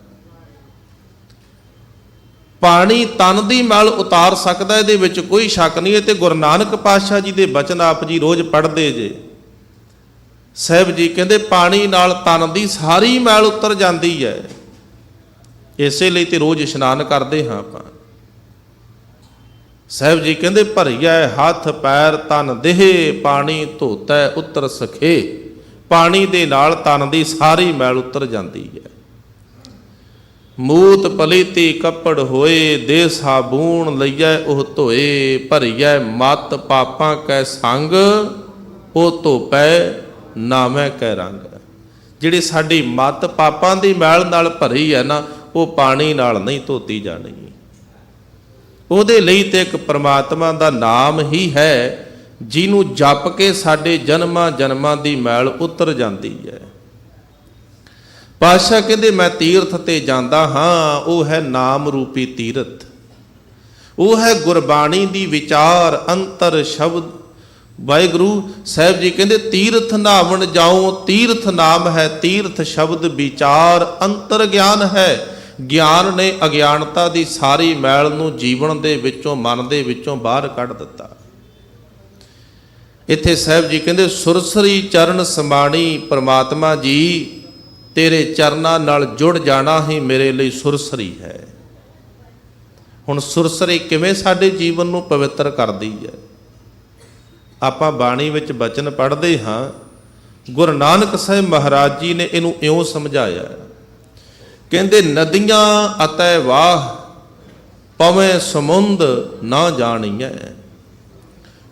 ਪਾਣੀ ਤਨ ਦੀ ਮੈਲ ਉਤਾਰ ਸਕਦਾ, ਇਹਦੇ ਵਿੱਚ ਕੋਈ ਸ਼ੱਕ ਨਹੀਂ ਹੈ। ਤੇ ਗੁਰੂ ਨਾਨਕ ਪਾਤਸ਼ਾਹ ਜੀ ਦੇ ਬਚਨ ਆਪ ਜੀ ਰੋਜ਼ ਪੜ੍ਹਦੇ ਜੇ। ਸਾਹਿਬ ਜੀ ਕਹਿੰਦੇ ਪਾਣੀ ਨਾਲ ਤਨ ਦੀ ਸਾਰੀ ਮੈਲ ਉਤਰ ਜਾਂਦੀ ਹੈ। ਇਸੇ ਲਈ ਤੇ ਰੋਜ਼ ਇਸ਼ਨਾਨ ਕਰਦੇ ਹਾਂ ਆਪਾਂ। ਸਾਹਿਬ ਜੀ ਕਹਿੰਦੇ ਭਰੀਐ ਹੱਥ ਪੈਰ ਤਨ ਦੇਹ, ਪਾਣੀ ਧੋਤੈ ਉਤਰ ਸਖੇ। ਪਾਣੀ ਦੇ ਨਾਲ ਤਨ ਦੀ ਸਾਰੀ ਮੈਲ ਉਤਰ ਜਾਂਦੀ ਹੈ। ਮੂਤ ਪਲੀਤੀ ਕੱਪੜ ਹੋਏ, ਦੇ ਸਾਬੂਣ ਲਈਐ ਉਹ ਧੋਏ। ਭਰੀਐ ਮਤ ਪਾਪਾਂ ਕੈ ਸੰਗ, ਉਹ ਧੋਪੈ ਨਾਮੈ ਕੈ ਰੰਗ। ਜਿਹੜੀ ਸਾਡੀ ਮਤ ਪਾਪਾਂ ਦੀ ਮੈਲ ਨਾਲ ਭਰੀ ਹੈ ਨਾ, ਉਹ ਪਾਣੀ ਨਾਲ ਨਹੀਂ ਧੋਤੀ ਜਾਣੀ। ਉਹਦੇ ਲਈ ਤੇ ਇੱਕ ਪ੍ਰਮਾਤਮਾ ਦਾ ਨਾਮ ਹੀ ਹੈ, ਜਿਹਨੂੰ ਜਪ ਕੇ ਸਾਡੇ ਜਨਮਾਂ ਜਨਮਾਂ ਦੀ ਮੈਲ ਉਤਰ ਜਾਂਦੀ ਹੈ। ਪਾਤਸ਼ਾਹ ਕਹਿੰਦੇ ਮੈਂ ਤੀਰਥ ਤੇ ਜਾਂਦਾ ਹਾਂ, ਉਹ ਹੈ ਨਾਮ ਰੂਪੀ ਤੀਰਥ। ਉਹ ਹੈ ਗੁਰਬਾਣੀ ਦੀ ਵਿਚਾਰ ਅੰਤਰ ਸ਼ਬਦ। ਵਾਹਿਗੁਰੂ ਸਾਹਿਬ ਜੀ ਕਹਿੰਦੇ ਤੀਰਥ ਨਹਾਵਣ ਜਾਉ, ਤੀਰਥ ਨਾਮ ਹੈ, ਤੀਰਥ ਸ਼ਬਦ ਵਿਚਾਰ ਅੰਤਰ ਗਿਆਨ ਹੈ। ਗਿਆਨ ਨੇ ਅਗਿਆਨਤਾ ਦੀ ਸਾਰੀ ਮੈਲ ਨੂੰ ਜੀਵਨ ਦੇ ਵਿੱਚੋਂ, ਮਨ ਦੇ ਵਿੱਚੋਂ ਬਾਹਰ ਕੱਢ ਦਿੱਤਾ। ਇੱਥੇ ਸਾਹਿਬ ਜੀ ਕਹਿੰਦੇ ਸੁਰਸਰੀ ਚਰਨ ਸਮਾਣੀ। ਪ੍ਰਮਾਤਮਾ ਜੀ ਤੇਰੇ ਚਰਨਾਂ ਨਾਲ ਜੁੜ ਜਾਣਾ ਹੀ ਮੇਰੇ ਲਈ ਸੁਰਸਰੀ ਹੈ। ਹੁਣ ਸੁਰਸਰੀ ਕਿਵੇਂ ਸਾਡੇ ਜੀਵਨ ਨੂੰ ਪਵਿੱਤਰ ਕਰਦੀ ਹੈ? ਆਪਾਂ ਬਾਣੀ ਵਿੱਚ ਬਚਨ ਪੜ੍ਹਦੇ ਹਾਂ, ਗੁਰੂ ਨਾਨਕ ਸਾਹਿਬ ਮਹਾਰਾਜ ਜੀ ਨੇ ਇਹਨੂੰ ਇਉਂ ਸਮਝਾਇਆ। ਕਹਿੰਦੇ ਨਦੀਆਂ ਅਤੈ ਵਾਹ, ਪਵੇਂ ਸਮੁੰਦ ਨਾ ਜਾਣੀਐ।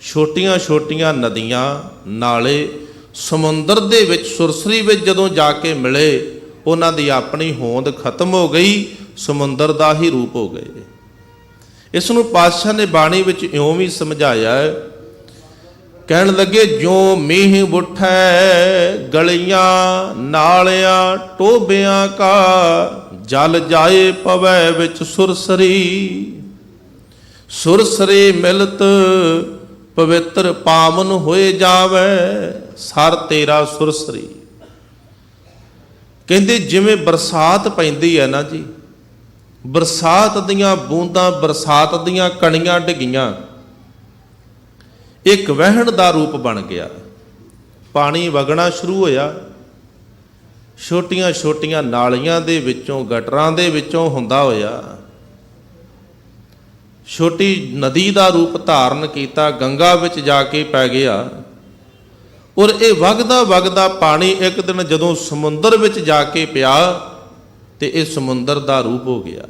ਛੋਟੀਆਂ ਛੋਟੀਆਂ ਨਦੀਆਂ ਨਾਲੇ ਸਮੁੰਦਰ ਦੇ ਵਿੱਚ, ਸੁਰਸਰੀ ਵਿੱਚ ਜਦੋਂ ਜਾ ਕੇ ਮਿਲੇ, ਉਹਨਾਂ ਦੀ ਆਪਣੀ ਹੋਂਦ ਖਤਮ ਹੋ ਗਈ, ਸਮੁੰਦਰ ਦਾ ਹੀ ਰੂਪ ਹੋ ਗਏ। ਇਸ ਨੂੰ ਪਾਤਸ਼ਾਹ ਨੇ ਬਾਣੀ ਵਿੱਚ ਇਉਂ ਵੀ ਸਮਝਾਇਆ। ਕਹਿਣ ਲੱਗੇ ਜਿਉਂ ਮੀਂਹ ਉੱਠੈ ਗਲੀਆਂ ਨਾਲਿਆਂ ਟੋਬਿਆਂ ਕਾ, ਜਲ ਜਾਏ ਪਵੈ ਵਿੱਚ ਸੁਰਸਰੀ। ਸੁਰਸਰੀ ਮਿਲਤ ਪਵਿੱਤਰ ਪਾਵਨ ਹੋਏ ਜਾਵੇ, ਸਰ ਤੇਰਾ ਸੁਰਸਰੀ। ਕਹਿੰਦੇ ਜਿਵੇਂ ਬਰਸਾਤ ਪੈਂਦੀ ਹੈ ਨਾ ਜੀ, ਬਰਸਾਤ ਦੀਆਂ ਬੂੰਦਾਂ, ਬਰਸਾਤ ਦੀਆਂ ਕਣੀਆਂ ਡਿੱਗੀਆਂ, ਇੱਕ ਵਹਿਣ ਦਾ ਰੂਪ ਬਣ ਗਿਆ। ਪਾਣੀ ਵਗਣਾ ਸ਼ੁਰੂ ਹੋਇਆ, ਛੋਟੀਆਂ ਛੋਟੀਆਂ ਨਾਲੀਆਂ ਦੇ ਵਿੱਚੋਂ, ਗਟਰਾਂ ਦੇ ਵਿੱਚੋਂ ਹੁੰਦਾ ਹੋਇਆ ਛੋਟੀ ਨਦੀ ਦਾ ਰੂਪ ਧਾਰਨ ਕੀਤਾ, ਗੰਗਾ ਵਿੱਚ ਜਾ ਕੇ ਪੈ ਗਿਆ। ਔਰ ਇਹ ਵਗਦਾ ਵਗਦਾ ਪਾਣੀ ਇੱਕ ਦਿਨ ਜਦੋਂ ਸਮੁੰਦਰ ਵਿੱਚ ਜਾ ਕੇ ਪਿਆ, ਤੇ ਇਹ ਸਮੁੰਦਰ ਦਾ ਰੂਪ ਹੋ ਗਿਆ।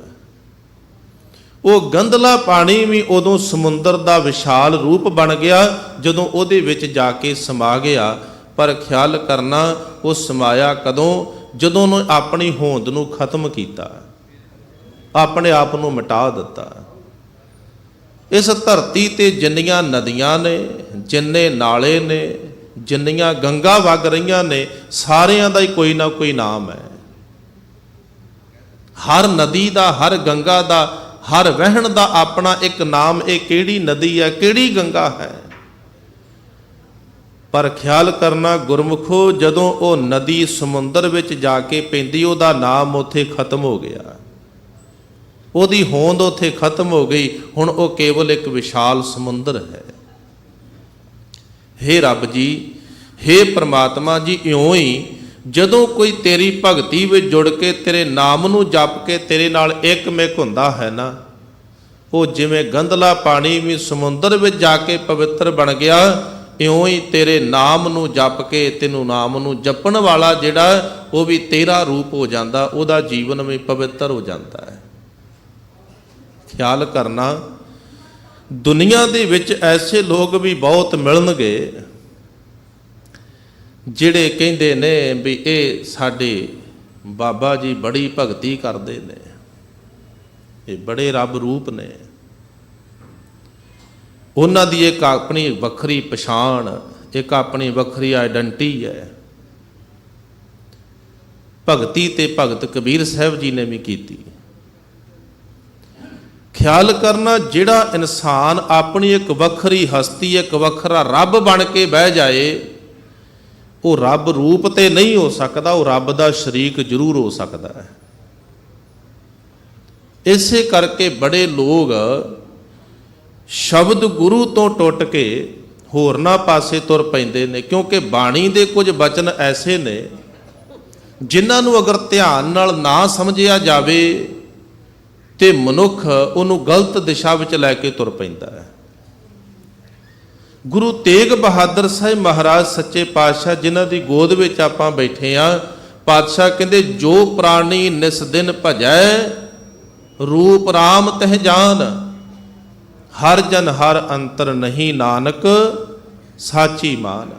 ਉਹ ਗੰਧਲਾ ਪਾਣੀ ਵੀ ਉਦੋਂ ਸਮੁੰਦਰ ਦਾ ਵਿਸ਼ਾਲ ਰੂਪ ਬਣ ਗਿਆ ਜਦੋਂ ਉਹਦੇ ਵਿੱਚ ਜਾ ਕੇ ਸਮਾ ਗਿਆ। ਪਰ ਖਿਆਲ ਕਰਨਾ, ਉਹ ਸਮਾਇਆ ਕਦੋਂ? ਜਦੋਂ ਉਹਨੇ ਆਪਣੀ ਹੋਂਦ ਨੂੰ ਖਤਮ ਕੀਤਾ, ਆਪਣੇ ਆਪ ਨੂੰ ਮਿਟਾ ਦਿੱਤਾ। ਇਸ ਧਰਤੀ ਤੇ ਜਿੰਨੀਆਂ ਨਦੀਆਂ ਨੇ, ਜਿੰਨੇ ਨਾਲੇ ਨੇ, ਜਿੰਨੀਆਂ ਗੰਗਾ ਵਗ ਰਹੀਆਂ ਨੇ, ਸਾਰਿਆਂ ਦਾ ਹੀ ਕੋਈ ਨਾ ਕੋਈ ਨਾਮ ਹੈ। ਹਰ ਨਦੀ ਦਾ, ਹਰ ਗੰਗਾ ਦਾ, ਹਰ ਵਹਿਣ ਦਾ ਆਪਣਾ ਇੱਕ ਨਾਮ। ਇਹ ਕਿਹੜੀ ਨਦੀ ਹੈ, ਕਿਹੜੀ ਗੰਗਾ ਹੈ? ਪਰ ਖਿਆਲ ਕਰਨਾ ਗੁਰਮੁਖੋ, ਜਦੋਂ ਉਹ ਨਦੀ ਸਮੁੰਦਰ ਵਿੱਚ ਜਾ ਕੇ ਪੈਂਦੀ, ਉਹਦਾ ਨਾਮ ਉੱਥੇ ਖਤਮ ਹੋ ਗਿਆ, ਉਹਦੀ ਹੋਂਦ ਉੱਥੇ ਖਤਮ ਹੋ ਗਈ। ਹੁਣ ਉਹ ਕੇਵਲ ਇੱਕ ਵਿਸ਼ਾਲ ਸਮੁੰਦਰ ਹੈ। ਹੇ ਰੱਬ ਜੀ, ਹੇ ਪ੍ਰਮਾਤਮਾ ਜੀ, ਇਉਂ ਹੀ ਜਦੋਂ ਕੋਈ ਤੇਰੀ ਭਗਤੀ ਵਿੱਚ ਜੁੜ ਕੇ ਤੇਰੇ ਨਾਮ ਨੂੰ ਜਪ ਕੇ ਤੇਰੇ ਨਾਲ ਇੱਕਮਿਕ ਹੁੰਦਾ ਹੈ ਨਾ, ਉਹ ਜਿਵੇਂ ਗੰਧਲਾ ਪਾਣੀ ਵੀ ਸਮੁੰਦਰ ਵਿੱਚ ਜਾ ਕੇ ਪਵਿੱਤਰ ਬਣ ਗਿਆ, ਇਉਂ ਹੀ ਤੇਰੇ ਨਾਮ ਨੂੰ ਜਪ ਕੇ, ਤੈਨੂੰ ਨਾਮ ਨੂੰ ਜਪਣ ਵਾਲਾ ਜਿਹੜਾ, ਉਹ ਵੀ ਤੇਰਾ ਰੂਪ ਹੋ ਜਾਂਦਾ, ਉਹਦਾ ਜੀਵਨ ਵੀ ਪਵਿੱਤਰ ਹੋ ਜਾਂਦਾ ਹੈ। ਖਿਆਲ ਕਰਨਾ, ਦੁਨੀਆ ਦੇ ਵਿੱਚ ਐਸੇ ਲੋਕ ਵੀ ਬਹੁਤ ਮਿਲਣਗੇ ਜਿਹੜੇ ਕਹਿੰਦੇ ਨੇ ਵੀ ਇਹ ਸਾਡੇ ਬਾਬਾ ਜੀ ਬੜੀ ਭਗਤੀ ਕਰਦੇ ਨੇ, ਇਹ ਬੜੇ ਰੱਬ ਰੂਪ ਨੇ। ਉਹਨਾਂ ਦੀ ਇੱਕ ਆਪਣੀ ਵੱਖਰੀ ਪਛਾਣ, ਇੱਕ ਆਪਣੀ ਵੱਖਰੀ ਆਈਡੈਂਟੀ ਹੈ। ਭਗਤੀ ਤੇ ਭਗਤ ਕਬੀਰ ਸਾਹਿਬ ਜੀ ਨੇ ਵੀ ਕੀਤੀ। ਖਿਆਲ ਕਰਨਾ, ਜਿਹੜਾ ਇਨਸਾਨ ਆਪਣੀ ਇੱਕ ਵੱਖਰੀ ਹਸਤੀ, ਇੱਕ ਵੱਖਰਾ ਰੱਬ ਬਣ ਕੇ ਬਹਿ ਜਾਏ, ਉਹ ਰੱਬ ਰੂਪ ਤੇ ਨਹੀਂ ਹੋ ਸਕਦਾ, ਉਹ ਰੱਬ ਦਾ ਸ਼ਰੀਕ ਜ਼ਰੂਰ ਹੋ ਸਕਦਾ ਹੈ। ਇਸੇ ਕਰਕੇ ਬੜੇ ਲੋਕ ਸ਼ਬਦ ਗੁਰੂ ਤੋਂ ਟੁੱਟ ਕੇ ਹੋਰਨਾਂ ਪਾਸੇ ਤੁਰ ਪੈਂਦੇ ਨੇ, ਕਿਉਂਕਿ ਬਾਣੀ ਦੇ ਕੁਝ ਬਚਨ ਐਸੇ ਨੇ ਜਿਨ੍ਹਾਂ ਨੂੰ ਅਗਰ ਧਿਆਨ ਨਾਲ ਨਾ ਸਮਝਿਆ ਜਾਵੇ ਤੇ ਮਨੁੱਖ ਉਹਨੂੰ ਗਲਤ ਦਿਸ਼ਾ ਵਿੱਚ ਲੈ ਕੇ ਤੁਰ ਪੈਂਦਾ ਹੈ। ਗੁਰੂ ਤੇਗ ਬਹਾਦਰ ਸਾਹਿਬ ਮਹਾਰਾਜ ਸੱਚੇ ਪਾਤਸ਼ਾਹ, ਜਿਨ੍ਹਾਂ ਦੀ ਗੋਦ ਵਿੱਚ ਆਪਾਂ ਬੈਠੇ ਆ, ਪਾਤਸ਼ਾਹ ਕਹਿੰਦੇ ਜੋ ਪ੍ਰਾਣੀ ਨਿਸ ਦਿਨ ਭਜੈ ਰੂਪ ਰਾਮ ਤਹਿ ਜਾਨ, ਹਰ ਜਨ ਹਰ ਅੰਤਰ ਨਹੀਂ ਨਾਨਕ ਸਾਚੀ ਮਾਨ।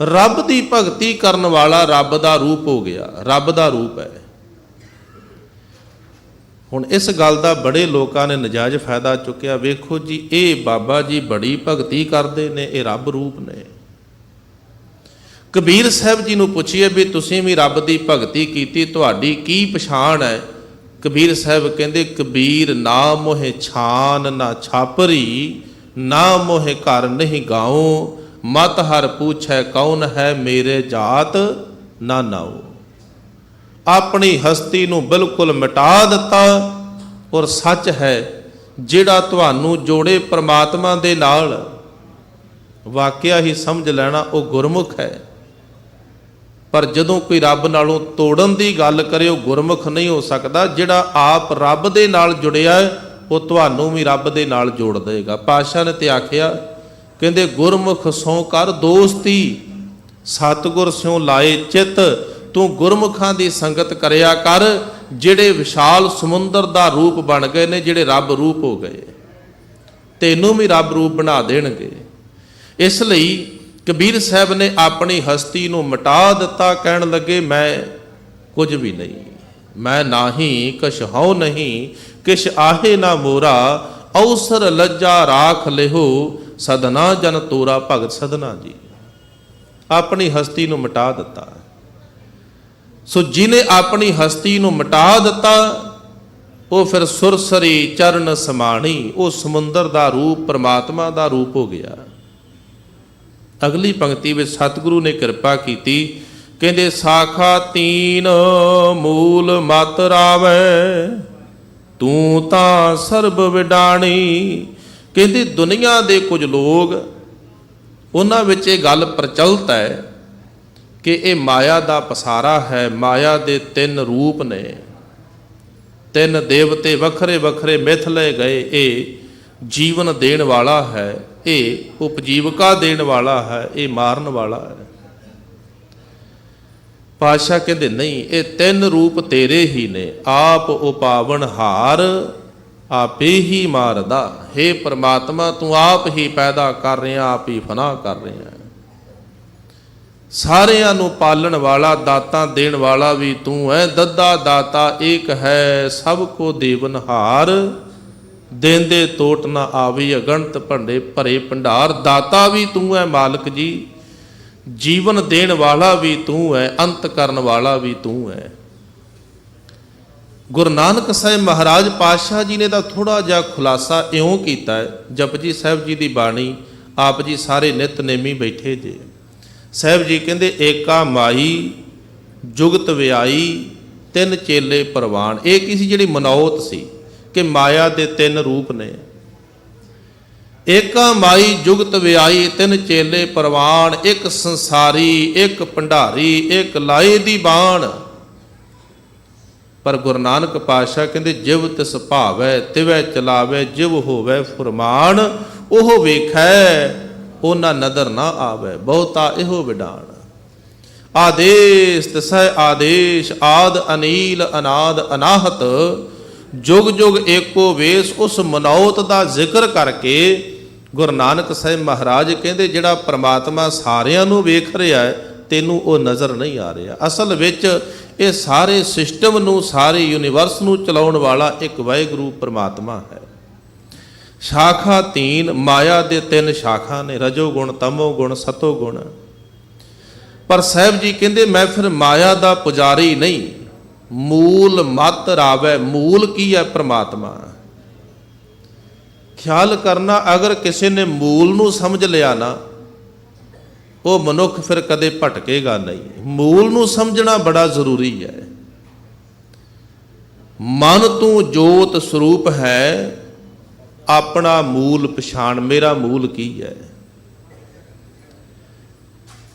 ਰੱਬ ਦੀ ਭਗਤੀ ਕਰਨ ਵਾਲਾ ਰੱਬ ਦਾ ਰੂਪ ਹੋ ਗਿਆ, ਰੱਬ ਦਾ ਰੂਪ ਹੈ। ਹੁਣ ਇਸ ਗੱਲ ਦਾ ਬੜੇ ਲੋਕਾਂ ਨੇ ਨਜਾਇਜ਼ ਫਾਇਦਾ ਚੁੱਕਿਆ। ਵੇਖੋ ਜੀ, ਇਹ ਬਾਬਾ ਜੀ ਬੜੀ ਭਗਤੀ ਕਰਦੇ ਨੇ, ਇਹ ਰੱਬ ਰੂਪ ਨੇ। ਕਬੀਰ ਸਾਹਿਬ ਜੀ ਨੂੰ ਪੁੱਛੀਏ ਵੀ ਤੁਸੀਂ ਵੀ ਰੱਬ ਦੀ ਭਗਤੀ ਕੀਤੀ, ਤੁਹਾਡੀ ਕੀ ਪਛਾਣ ਹੈ? ਕਬੀਰ ਸਾਹਿਬ ਕਹਿੰਦੇ, ਕਬੀਰ ਨਾ ਮੋਹਿ ਛਾਨ ਨਾ ਛਾਪਰੀ, ਨਾ ਮੋਹਿ ਘਰ ਨਹੀਂ ਗਾਉ, ਮਤ ਹਰ ਪੁੱਛੈ ਕੌਣ ਹੈ ਮੇਰੇ ਜਾਤ ਨਾ ਨਾਉ। ਆਪਣੀ ਹਸਤੀ ਨੂੰ ਬਿਲਕੁਲ ਮਿਟਾ ਦਿੱਤਾ, ਔਰ ਸੱਚ ਹੈ ਜਿਹੜਾ ਤੁਹਾਨੂੰ ਜੋੜੇ ਪ੍ਰਮਾਤਮਾ ਦੇ ਨਾਲ, ਵਾਕਿਆ ਹੀ ਸਮਝ ਲੈਣਾ ਉਹ ਗੁਰਮੁਖ ਹੈ। ਪਰ ਜਦੋਂ ਕੋਈ ਰੱਬ ਨਾਲੋਂ ਤੋੜਨ ਦੀ ਗੱਲ ਕਰੇ, ਉਹ ਗੁਰਮੁਖ ਨਹੀਂ ਹੋ ਸਕਦਾ। ਜਿਹੜਾ ਆਪ ਰੱਬ ਦੇ ਨਾਲ ਜੁੜਿਆ ਉਹ ਤੁਹਾਨੂੰ ਵੀ ਰੱਬ ਦੇ ਨਾਲ ਜੋੜ ਦੇਗਾ। ਪਾਤਸ਼ਾਹ ਨੇ ਤੇ ਆਖਿਆ, ਕਹਿੰਦੇ ਗੁਰਮੁਖ ਸੋ ਕਰ ਦੋਸਤੀ, ਸਤਿਗੁਰ ਸਿਉ ਲਾਏ ਚਿੱਤ। ਤੂੰ ਗੁਰਮੁਖਾਂ ਦੀ ਸੰਗਤ ਕਰਿਆ ਕਰ, ਜਿਹੜੇ ਵਿਸ਼ਾਲ ਸਮੁੰਦਰ ਦਾ ਰੂਪ ਬਣ ਗਏ ਨੇ, ਜਿਹੜੇ ਰੱਬ ਰੂਪ ਹੋ ਗਏ, ਤੈਨੂੰ ਵੀ ਰੱਬ ਰੂਪ ਬਣਾ ਦੇਣਗੇ। ਇਸ ਲਈ ਕਬੀਰ ਸਾਹਿਬ ਨੇ ਆਪਣੀ ਹਸਤੀ ਨੂੰ ਮਿਟਾ ਦਿੱਤਾ, ਕਹਿਣ ਲੱਗੇ ਮੈਂ ਕੁਝ ਵੀ ਨਹੀਂ, ਮੈਂ ਨਾਹੀ ਕਛ ਹਉ ਨਹੀਂ, ਕਿਛ ਆਹੇ ਨਾ ਮੋਰਾ, ਅਵਸਰ ਲੱਜਾ ਰਾਖ ਲਿਹੋ, ਸਦਨਾ ਜਨ ਤੋਰਾ। ਭਗਤ ਸਦਨਾ ਜੀ ਆਪਣੀ ਹਸਤੀ ਨੂੰ ਮਿਟਾ ਦਿੱਤਾ। ਸੋ ਜਿਹਨੇ ਆਪਣੀ ਹਸਤੀ ਨੂੰ ਮਿਟਾ ਦਿੱਤਾ, ਉਹ ਫਿਰ ਸੁਰਸਰੀ ਚਰਨ ਸਮਾਣੀ, ਉਹ ਸਮੁੰਦਰ ਦਾ ਰੂਪ, ਪਰਮਾਤਮਾ ਦਾ ਰੂਪ ਹੋ ਗਿਆ। ਅਗਲੀ ਪੰਕਤੀ ਵਿੱਚ ਸਤਿਗੁਰੂ ਨੇ ਕਿਰਪਾ ਕੀਤੀ, ਕਹਿੰਦੇ ਸਾਖਾ ਤੀਨ ਮੂਲ ਮਤ ਰਾਵੈ, ਤੂੰ ਤਾਂ ਸਰਬ ਵਿਡਾਣੀ। ਕਹਿੰਦੇ ਦੁਨੀਆ ਦੇ ਕੁਝ ਲੋਕ, ਉਹਨਾਂ ਵਿੱਚ ਇਹ ਗੱਲ ਪ੍ਰਚਲਿਤ ਹੈ ਕਿ ਇਹ ਮਾਇਆ ਦਾ ਪਸਾਰਾ ਹੈ, ਮਾਇਆ ਦੇ ਤਿੰਨ ਰੂਪ ਨੇ, ਤਿੰਨ ਦੇਵਤੇ ਵੱਖਰੇ ਵੱਖਰੇ ਮਿਥ ਲਏ ਗਏ। ਇਹ ਜੀਵਨ ਦੇਣ ਵਾਲਾ ਹੈ, ਇਹ ਉਪਜੀਵਕਾ ਦੇਣ ਵਾਲਾ ਹੈ, ਇਹ ਮਾਰਨ ਵਾਲਾ ਹੈ। ਪਾਤਸ਼ਾਹ ਕਹਿੰਦੇ ਨਹੀਂ, ਇਹ ਤਿੰਨ ਰੂਪ ਤੇਰੇ ਹੀ ਨੇ, ਆਪ ਉਪਾਵਨ ਹਾਰ ਆਪੇ ਹੀ ਮਾਰਦਾ। ਹੇ ਪ੍ਰਮਾਤਮਾ, ਤੂੰ ਆਪ ਹੀ ਪੈਦਾ ਕਰ ਰਿਹਾ, ਆਪ ਹੀ ਫਨਾ ਕਰ ਰਿਹਾ, ਸਾਰਿਆਂ ਨੂੰ ਪਾਲਣ ਵਾਲਾ, ਦਾਤਾਂ ਦੇਣ ਵਾਲਾ ਵੀ ਤੂੰ ਹੈ। ਦੱਦਾ ਦਾਤਾ ਏਕ ਹੈ, ਸਭ ਕੋ ਦੇਵਨਹਾਰ, ਦੇਂਦੇ ਤੋਟ ਨਾ ਆਵੀ, ਅਗਣਤ ਭੰਡੇ ਭਰੇ ਭੰਡਾਰ। ਦਾਤਾ ਵੀ ਤੂੰ ਹੈ ਮਾਲਕ ਜੀ, ਜੀਵਨ ਦੇਣ ਵਾਲਾ ਵੀ ਤੂੰ ਹੈ, ਅੰਤ ਕਰਨ ਵਾਲਾ ਵੀ ਤੂੰ ਹੈ। ਗੁਰੂ ਨਾਨਕ ਸਾਹਿਬ ਮਹਾਰਾਜ ਪਾਤਸ਼ਾਹ ਜੀ ਨੇ ਤਾਂ ਥੋੜਾ ਜਿਹਾ ਖੁਲਾਸਾ ਇਉਂ ਕੀਤਾ ਹੈ। ਜਪਜੀ ਸਾਹਿਬ ਜੀ ਦੀ ਬਾਣੀ ਆਪ ਜੀ ਸਾਰੇ ਨਿਤਨੇਮੀ ਬੈਠੇ ਜੇ। ਸਾਹਿਬ ਜੀ ਕਹਿੰਦੇ ਏਕਾ ਮਾਈ ਜੁਗਤ ਵਿਆਈ, ਤਿੰਨ ਚੇਲੇ ਪ੍ਰਵਾਨ। ਇਹ ਕੀ ਸੀ? ਜਿਹੜੀ ਮਨੌਤ ਸੀ ਕਿ ਮਾਇਆ ਦੇ ਤਿੰਨ ਰੂਪ ਨੇ। ਏਕਾ ਮਾਈ ਜੁਗਤ ਵਿਆਈ, ਤਿੰਨ ਚੇਲੇ ਪ੍ਰਵਾਨ, ਇੱਕ ਸੰਸਾਰੀ, ਇੱਕ ਭੰਡਾਰੀ, ਇੱਕ ਲਾਏ ਦੀ ਬਾਣ। ਪਰ ਗੁਰੂ ਨਾਨਕ ਪਾਤਸ਼ਾਹ ਕਹਿੰਦੇ ਜਿਵ ਤਿਸ ਭਾਵੈ ਤਿਵੈ ਚਲਾਵੈ, ਜਿਵ ਹੋਵੈ ਫੁਰਮਾਨ, ਉਹ ਵੇਖੈ ਉਹਨਾਂ ਨਦਰ ਨਾ ਆਵੈ, ਬਹੁਤਾ ਇਹੋ ਵਿਡਾਣ। ਆਦੇਸ਼ ਤਿਸੈ ਆਦੇਸ਼, ਆਦ ਅਨੀਲ ਅਨਾਦ ਅਨਾਹਤ, ਜੁਗ ਜੁਗ ਏਕੋ ਵੇਸ। ਉਸ ਮਨੌਤ ਦਾ ਜ਼ਿਕਰ ਕਰਕੇ ਗੁਰੂ ਨਾਨਕ ਸਾਹਿਬ ਮਹਾਰਾਜ ਕਹਿੰਦੇ ਜਿਹੜਾ ਪ੍ਰਮਾਤਮਾ ਸਾਰਿਆਂ ਨੂੰ ਵੇਖ ਰਿਹਾ ਹੈ, ਤੈਨੂੰ ਉਹ ਨਜ਼ਰ ਨਹੀਂ ਆ ਰਿਹਾ। ਅਸਲ ਵਿੱਚ ਇਹ ਸਾਰੇ ਸਿਸਟਮ ਨੂੰ, ਸਾਰੇ ਯੂਨੀਵਰਸ ਨੂੰ ਚਲਾਉਣ ਵਾਲਾ ਇੱਕ ਵਾਹਿਗੁਰੂ ਪ੍ਰਮਾਤਮਾ ਹੈ। ਸ਼ਾਖਾ ਤੀਨ, ਮਾਇਆ ਦੇ ਤਿੰਨ ਸ਼ਾਖਾ ਨੇ, ਰਜੋ ਗੁਣ, ਤਮੋ ਗੁਣ, ਸਤੋ ਗੁਣ। ਪਰ ਸਾਹਿਬ ਜੀ ਕਹਿੰਦੇ ਮੈਂ ਫਿਰ ਮਾਇਆ ਦਾ ਪੁਜਾਰੀ ਨਹੀਂ, ਮੂਲ ਮਤ ਰਾਵੈ। ਮੂਲ ਕੀ ਹੈ? ਪ੍ਰਮਾਤਮਾ। ਖਿਆਲ ਕਰਨਾ, ਅਗਰ ਕਿਸੇ ਨੇ ਮੂਲ ਨੂੰ ਸਮਝ ਲਿਆ ਨਾ, ਉਹ ਮਨੁੱਖ ਫਿਰ ਕਦੇ ਭਟਕੇਗਾ ਨਹੀਂ। ਮੂਲ ਨੂੰ ਸਮਝਣਾ ਬੜਾ ਜ਼ਰੂਰੀ ਹੈ। ਮਨ ਤੂੰ ਜੋਤ ਸਰੂਪ ਹੈ, ਆਪਣਾ ਮੂਲ ਪਛਾਣ, ਮੇਰਾ ਮੂਲ ਕੀ ਹੈ।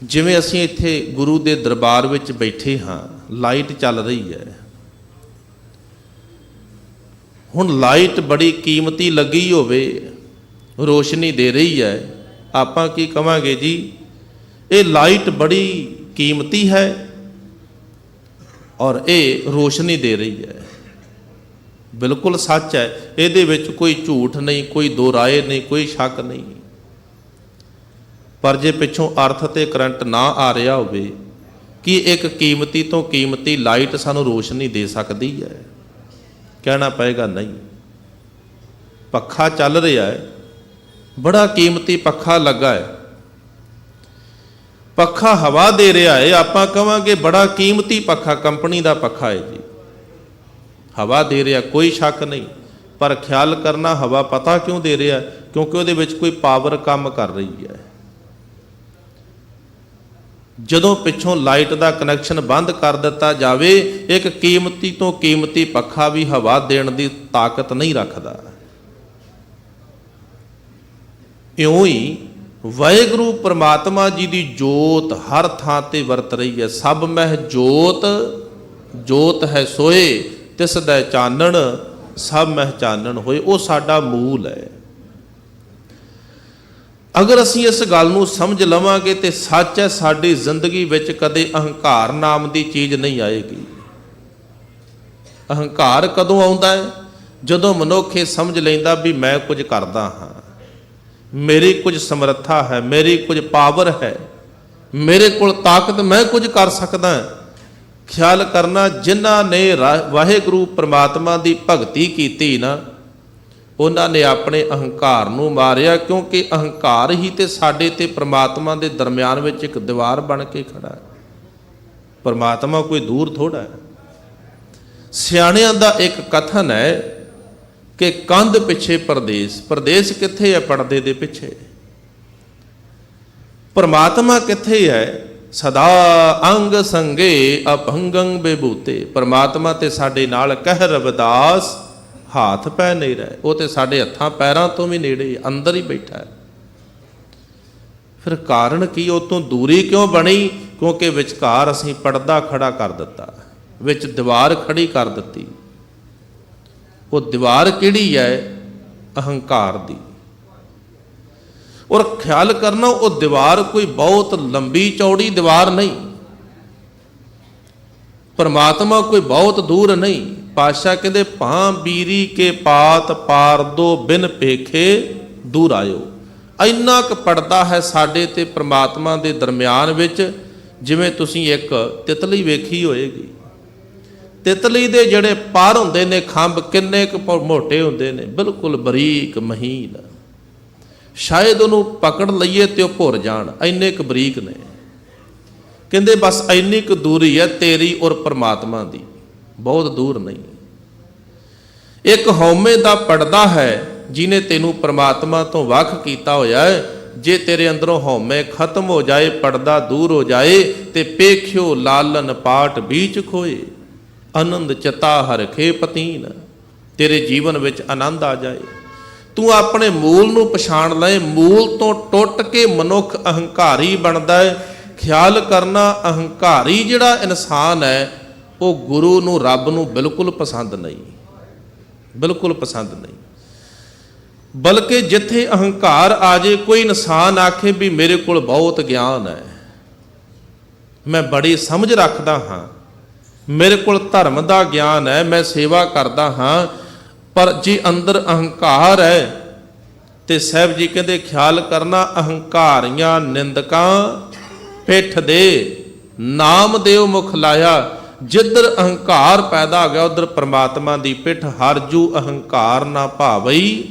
ਜਿਵੇਂ ਅਸੀਂ ਇੱਥੇ ਗੁਰੂ ਦੇ ਦਰਬਾਰ ਵਿੱਚ ਬੈਠੇ ਹਾਂ, ਲਾਈਟ ਚੱਲ ਰਹੀ ਹੈ। ਹੁਣ ਲਾਈਟ ਬੜੀ ਕੀਮਤੀ ਲੱਗੀ ਹੋਵੇ, ਰੋਸ਼ਨੀ ਦੇ ਰਹੀ ਹੈ, ਆਪਾਂ ਕੀ ਕਵਾਂਗੇ ਜੀ, ਇਹ ਲਾਈਟ ਬੜੀ ਕੀਮਤੀ ਹੈ ਔਰ ਇਹ ਰੋਸ਼ਨੀ ਦੇ ਰਹੀ ਹੈ। ਬਿਲਕੁਲ ਸੱਚ ਹੈ, ਇਹਦੇ ਵਿੱਚ ਕੋਈ ਝੂਠ ਨਹੀਂ, ਕੋਈ ਦੋ ਰਾਏ ਨਹੀਂ, ਕੋਈ ਸ਼ੱਕ ਨਹੀਂ। ਪਰ ਜੇ ਪਿੱਛੋਂ ਅਰਥ ਤੇ ਕਰੰਟ ਨਾ ਆ ਰਿਹਾ ਹੋਵੇ, ਕਿ ਇੱਕ ਕੀਮਤੀ ਤੋਂ ਕੀਮਤੀ ਲਾਈਟ ਸਾਨੂੰ ਰੋਸ਼ਨੀ ਦੇ ਸਕਦੀ ਹੈ? ਕਹਿਣਾ ਪਏਗਾ ਨਹੀਂ। ਪੱਖਾ ਚੱਲ ਰਿਹਾ ਹੈ, ਬੜਾ ਕੀਮਤੀ ਪੱਖਾ ਲੱਗਾ ਹੈ, ਪੱਖਾ ਹਵਾ ਦੇ ਰਿਹਾ ਹੈ, ਆਪਾਂ ਕਵਾਂਗੇ ਬੜਾ ਕੀਮਤੀ ਪੱਖਾ, ਕੰਪਨੀ ਦਾ ਪੱਖਾ ਹੈ ਜੀ, ਹਵਾ ਦੇ ਰਿਹਾ, ਕੋਈ ਸ਼ੱਕ ਨਹੀਂ। ਪਰ ਖਿਆਲ ਕਰਨਾ, ਹਵਾ ਪਤਾ ਕਿਉਂ ਦੇ ਰਿਹਾ? ਕਿਉਂਕਿ ਉਹਦੇ ਵਿੱਚ ਕੋਈ ਪਾਵਰ ਕੰਮ ਕਰ ਰਹੀ ਹੈ। ਜਦੋਂ ਪਿੱਛੋਂ ਲਾਈਟ ਦਾ ਕਨੈਕਸ਼ਨ ਬੰਦ ਕਰ ਦਿੱਤਾ ਜਾਵੇ, ਇੱਕ ਕੀਮਤੀ ਤੋਂ ਕੀਮਤੀ ਪੱਖਾ ਵੀ ਹਵਾ ਦੇਣ ਦੀ ਤਾਕਤ ਨਹੀਂ ਰੱਖਦਾ। ਇਉਂ ਹੀ ਵਾਹਿਗੁਰੂ ਪ੍ਰਮਾਤਮਾ ਜੀ ਦੀ ਜੋਤ ਹਰ ਥਾਂ ਤੇ ਵਰਤ ਰਹੀ ਹੈ। ਸਭ ਮਹਿ ਜੋਤ, ਜੋਤ ਹੈ ਸੋਏ, ਤਿਸ ਦਾ ਚਾਨਣ ਸਭ ਮਹਿ ਚਾਨਣ ਹੋਏ। ਉਹ ਸਾਡਾ ਮੂਲ ਹੈ। ਅਗਰ ਅਸੀਂ ਇਸ ਗੱਲ ਨੂੰ ਸਮਝ ਲਵਾਂਗੇ ਤੇ ਸੱਚ ਹੈ, ਸਾਡੀ ਜ਼ਿੰਦਗੀ ਵਿੱਚ ਕਦੇ ਅਹੰਕਾਰ ਨਾਮ ਦੀ ਚੀਜ਼ ਨਹੀਂ ਆਏਗੀ। ਅਹੰਕਾਰ ਕਦੋਂ ਆਉਂਦਾ ਹੈ? ਜਦੋਂ ਮਨੁੱਖ ਇਹ ਸਮਝ ਲੈਂਦਾ ਵੀ ਮੈਂ ਕੁਝ ਕਰਦਾ ਹਾਂ, ਮੇਰੀ ਕੁਝ ਸਮਰੱਥਾ ਹੈ, ਮੇਰੀ ਕੁਝ ਪਾਵਰ ਹੈ, ਮੇਰੇ ਕੋਲ ਤਾਕਤ, ਮੈਂ ਕੁਝ ਕਰ ਸਕਦਾ। ਖਿਆਲ ਕਰਨਾ, ਜਿਨ੍ਹਾਂ ਨੇ ਵਾਹਿਗੁਰੂ ਪ੍ਰਮਾਤਮਾ ਦੀ ਭਗਤੀ ਕੀਤੀ ਨਾ, ਉਹਨਾਂ ਨੇ ਆਪਣੇ ਅਹੰਕਾਰ ਨੂੰ ਮਾਰਿਆ, ਕਿਉਂਕਿ ਅਹੰਕਾਰ ਹੀ ਤੇ ਸਾਡੇ ਤੇ ਪ੍ਰਮਾਤਮਾ ਦੇ ਦਰਮਿਆਨ ਵਿੱਚ ਇੱਕ ਦੀਵਾਰ ਬਣ ਕੇ ਖੜਾ ਹੈ। ਪ੍ਰਮਾਤਮਾ ਕੋਈ ਦੂਰ ਥੋੜਾ ਹੈ। ਸਿਆਣਿਆਂ ਦਾ ਇੱਕ ਕਥਨ ਹੈ ਕਿ ਕੰਧ ਪਿੱਛੇ ਪਰਦੇਸ। ਪਰਦੇਸ ਕਿੱਥੇ ਹੈ? ਪਰਦੇ ਦੇ ਪਿੱਛੇ। ਪ੍ਰਮਾਤਮਾ ਕਿੱਥੇ ਹੈ? ਸਦਾ ਅੰਗ ਸੰਗੇ ਅਭੰਗੰ ਬੇਬੂਤੇ। ਪ੍ਰਮਾਤਮਾ ਤੇ ਸਾਡੇ ਨਾਲ ਕਹਿ ਰਵਿਦਾਸ ਹਾਥ ਪੈ ਨਹੀਂ ਰਹੇ, ਉਹ ਤੇ ਸਾਡੇ ਹੱਥਾਂ ਪੈਰਾਂ ਤੋਂ ਵੀ ਨੇੜੇ, ਅੰਦਰ ਹੀ ਬੈਠਾ ਹੈ। ਫਿਰ ਕਾਰਨ ਕੀ? ਉਹ ਤੋਂ ਦੂਰੀ ਕਿਉਂ ਬਣੀ? ਕਿਉਂਕਿ ਵਿਚਕਾਰ ਅਸੀਂ ਪਰਦਾ ਖੜਾ ਕਰ ਦਿੱਤਾ, ਵਿੱਚ ਦੀਵਾਰ ਖੜੀ ਕਰ ਦਿੱਤੀ। ਉਹ ਦੀਵਾਰ ਕਿਹੜੀ ਹੈ? ਅਹੰਕਾਰ ਦੀ। ਔਰ ਖਿਆਲ ਕਰਨਾ, ਉਹ ਦੀਵਾਰ ਕੋਈ ਬਹੁਤ ਲੰਬੀ ਚੌੜੀ ਦੀਵਾਰ ਨਹੀਂ। ਪਰਮਾਤਮਾ ਕੋਈ ਬਹੁਤ ਦੂਰ ਨਹੀਂ। ਪਾਤਸ਼ਾਹ ਕਹਿੰਦੇ, ਭਾਂ ਬੀਰੀ ਕੇ ਪਾਤ ਪਾਰ ਦੋ ਬਿਨ ਪੇਖੇ ਦੂਰ ਆਇਓ। ਇੰਨਾ ਕੁ ਪੜਦਾ ਹੈ ਸਾਡੇ ਤੇ ਪ੍ਰਮਾਤਮਾ ਦੇ ਦਰਮਿਆਨ ਵਿੱਚ। ਜਿਵੇਂ ਤੁਸੀਂ ਇੱਕ ਤਿਤਲੀ ਵੇਖੀ ਹੋਏਗੀ, ਤਿਤਲੀ ਦੇ ਜਿਹੜੇ ਪਰ ਹੁੰਦੇ ਨੇ, ਖੰਭ ਕਿੰਨੇ ਕੁ ਮੋਟੇ ਹੁੰਦੇ ਨੇ, ਬਿਲਕੁਲ ਬਰੀਕ ਮਹੀਨ। ਸ਼ਾਇਦ ਉਹਨੂੰ ਪਕੜ ਲਈਏ ਤੇ ਉਹ ਭੁਰ ਜਾਣ, ਇੰਨੇ ਕੁ ਬਰੀਕ ਨੇ। ਕਹਿੰਦੇ ਬਸ ਇੰਨੀ ਕੁ ਦੂਰੀ ਹੈ ਤੇਰੀ ਔਰ ਪ੍ਰਮਾਤਮਾ ਦੀ, ਬਹੁਤ ਦੂਰ ਨਹੀਂ। ਇੱਕ ਹਉਮੈ ਦਾ ਪਰਦਾ ਹੈ ਜਿਹਨੇ ਤੈਨੂੰ ਪ੍ਰਮਾਤਮਾ ਤੋਂ ਵੱਖ ਕੀਤਾ ਹੋਇਆ ਹੈ। ਜੇ ਤੇਰੇ ਅੰਦਰੋਂ ਹਉਮੈ ਖਤਮ ਹੋ ਜਾਏ, ਪਰਦਾ ਦੂਰ ਹੋ ਜਾਏ, ਤੇ ਪੇਖਿਓ ਲਾਲਨ ਪਾਟ ਬੀਚ ਖੋਏ, ਆਨੰਦ ਚਤਾ ਹਰਖੇ ਪਤੀਨ। ਤੇਰੇ ਜੀਵਨ ਵਿੱਚ ਆਨੰਦ ਆ ਜਾਏ, ਤੂੰ ਆਪਣੇ ਮੂਲ ਨੂੰ ਪਛਾਣ ਲਏ। ਮੂਲ ਤੋਂ ਟੁੱਟ ਕੇ ਮਨੁੱਖ ਅਹੰਕਾਰੀ ਬਣਦਾ ਹੈ। ਖਿਆਲ ਕਰਨਾ, ਅਹੰਕਾਰੀ ਜਿਹੜਾ ਇਨਸਾਨ ਹੈ, ਉਹ ਗੁਰੂ ਨੂੰ, ਰੱਬ ਨੂੰ ਬਿਲਕੁਲ ਪਸੰਦ ਨਹੀਂ, ਬਿਲਕੁਲ ਪਸੰਦ ਨਹੀਂ। ਬਲਕਿ ਜਿੱਥੇ ਅਹੰਕਾਰ ਆ ਜੇ, ਕੋਈ ਇਨਸਾਨ ਆਖੇ ਵੀ ਮੇਰੇ ਕੋਲ ਬਹੁਤ ਗਿਆਨ ਹੈ, ਮੈਂ ਬੜੀ ਸਮਝ ਰੱਖਦਾ ਹਾਂ, ਮੇਰੇ ਕੋਲ ਧਰਮ ਦਾ ਗਿਆਨ ਹੈ, ਮੈਂ ਸੇਵਾ ਕਰਦਾ ਹਾਂ, ਪਰ ਜੇ ਅੰਦਰ ਅਹੰਕਾਰ ਹੈ ਤੇ ਸਾਹਿਬ ਜੀ ਕਹਿੰਦੇ ਖਿਆਲ ਕਰਨਾ, ਅਹੰਕਾਰੀਆਂ ਨਿੰਦਕਾਂ ਪਿੱਠ ਦੇ ਨਾਮ ਦੇਵ ਮੁਖ ਲਾਇਆ। ਜਿੱਧਰ ਅਹੰਕਾਰ ਪੈਦਾ ਹੋ ਗਿਆ, ਉਧਰ ਪ੍ਰਮਾਤਮਾ ਦੀ ਪਿੱਠ ਹਰ ਜੂ ਅਹੰਕਾਰ ਨਾ ਭਾਵਈ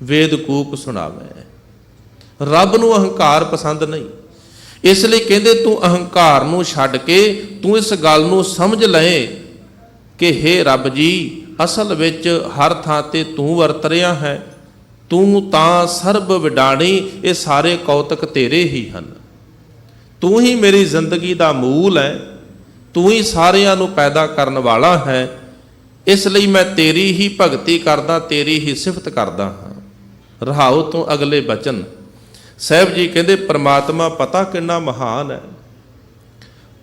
ਵੇਦ ਕੂਕ ਸੁਣਾਵੇ। ਰੱਬ ਨੂੰ ਅਹੰਕਾਰ ਪਸੰਦ ਨਹੀਂ। ਇਸ ਲਈ ਕਹਿੰਦੇ ਤੂੰ ਅਹੰਕਾਰ ਨੂੰ ਛੱਡ ਕੇ ਤੂੰ ਇਸ ਗੱਲ ਨੂੰ ਸਮਝ ਲਏ ਕਿ ਹੇ ਰੱਬ ਜੀ, ਅਸਲ ਵਿੱਚ ਹਰ ਥਾਂ ਤੇ ਤੂੰ ਵਰਤ ਰਿਹਾ ਹੈ। ਤੂੰ ਤਾਂ ਸਰਬ ਵਿਡਾਣੀ, ਇਹ ਸਾਰੇ ਕੌਤਕ ਤੇਰੇ ਹੀ ਹਨ। ਤੂੰ ਹੀ ਮੇਰੀ ਜ਼ਿੰਦਗੀ ਦਾ ਮੂਲ ਹੈ, ਤੂੰ ਹੀ ਸਾਰਿਆਂ ਨੂੰ ਪੈਦਾ ਕਰਨ ਵਾਲਾ ਹੈ। ਇਸ ਲਈ ਮੈਂ ਤੇਰੀ ਹੀ ਭਗਤੀ ਕਰਦਾ, ਤੇਰੀ ਹੀ ਸਿਫਤ ਕਰਦਾ ਹਾਂ। ਰਹਾਉ ਤੋਂ ਅਗਲੇ ਬਚਨ ਸਾਹਿਬ ਜੀ ਕਹਿੰਦੇ ਪ੍ਰਮਾਤਮਾ ਪਤਾ ਕਿੰਨਾ ਮਹਾਨ ਹੈ।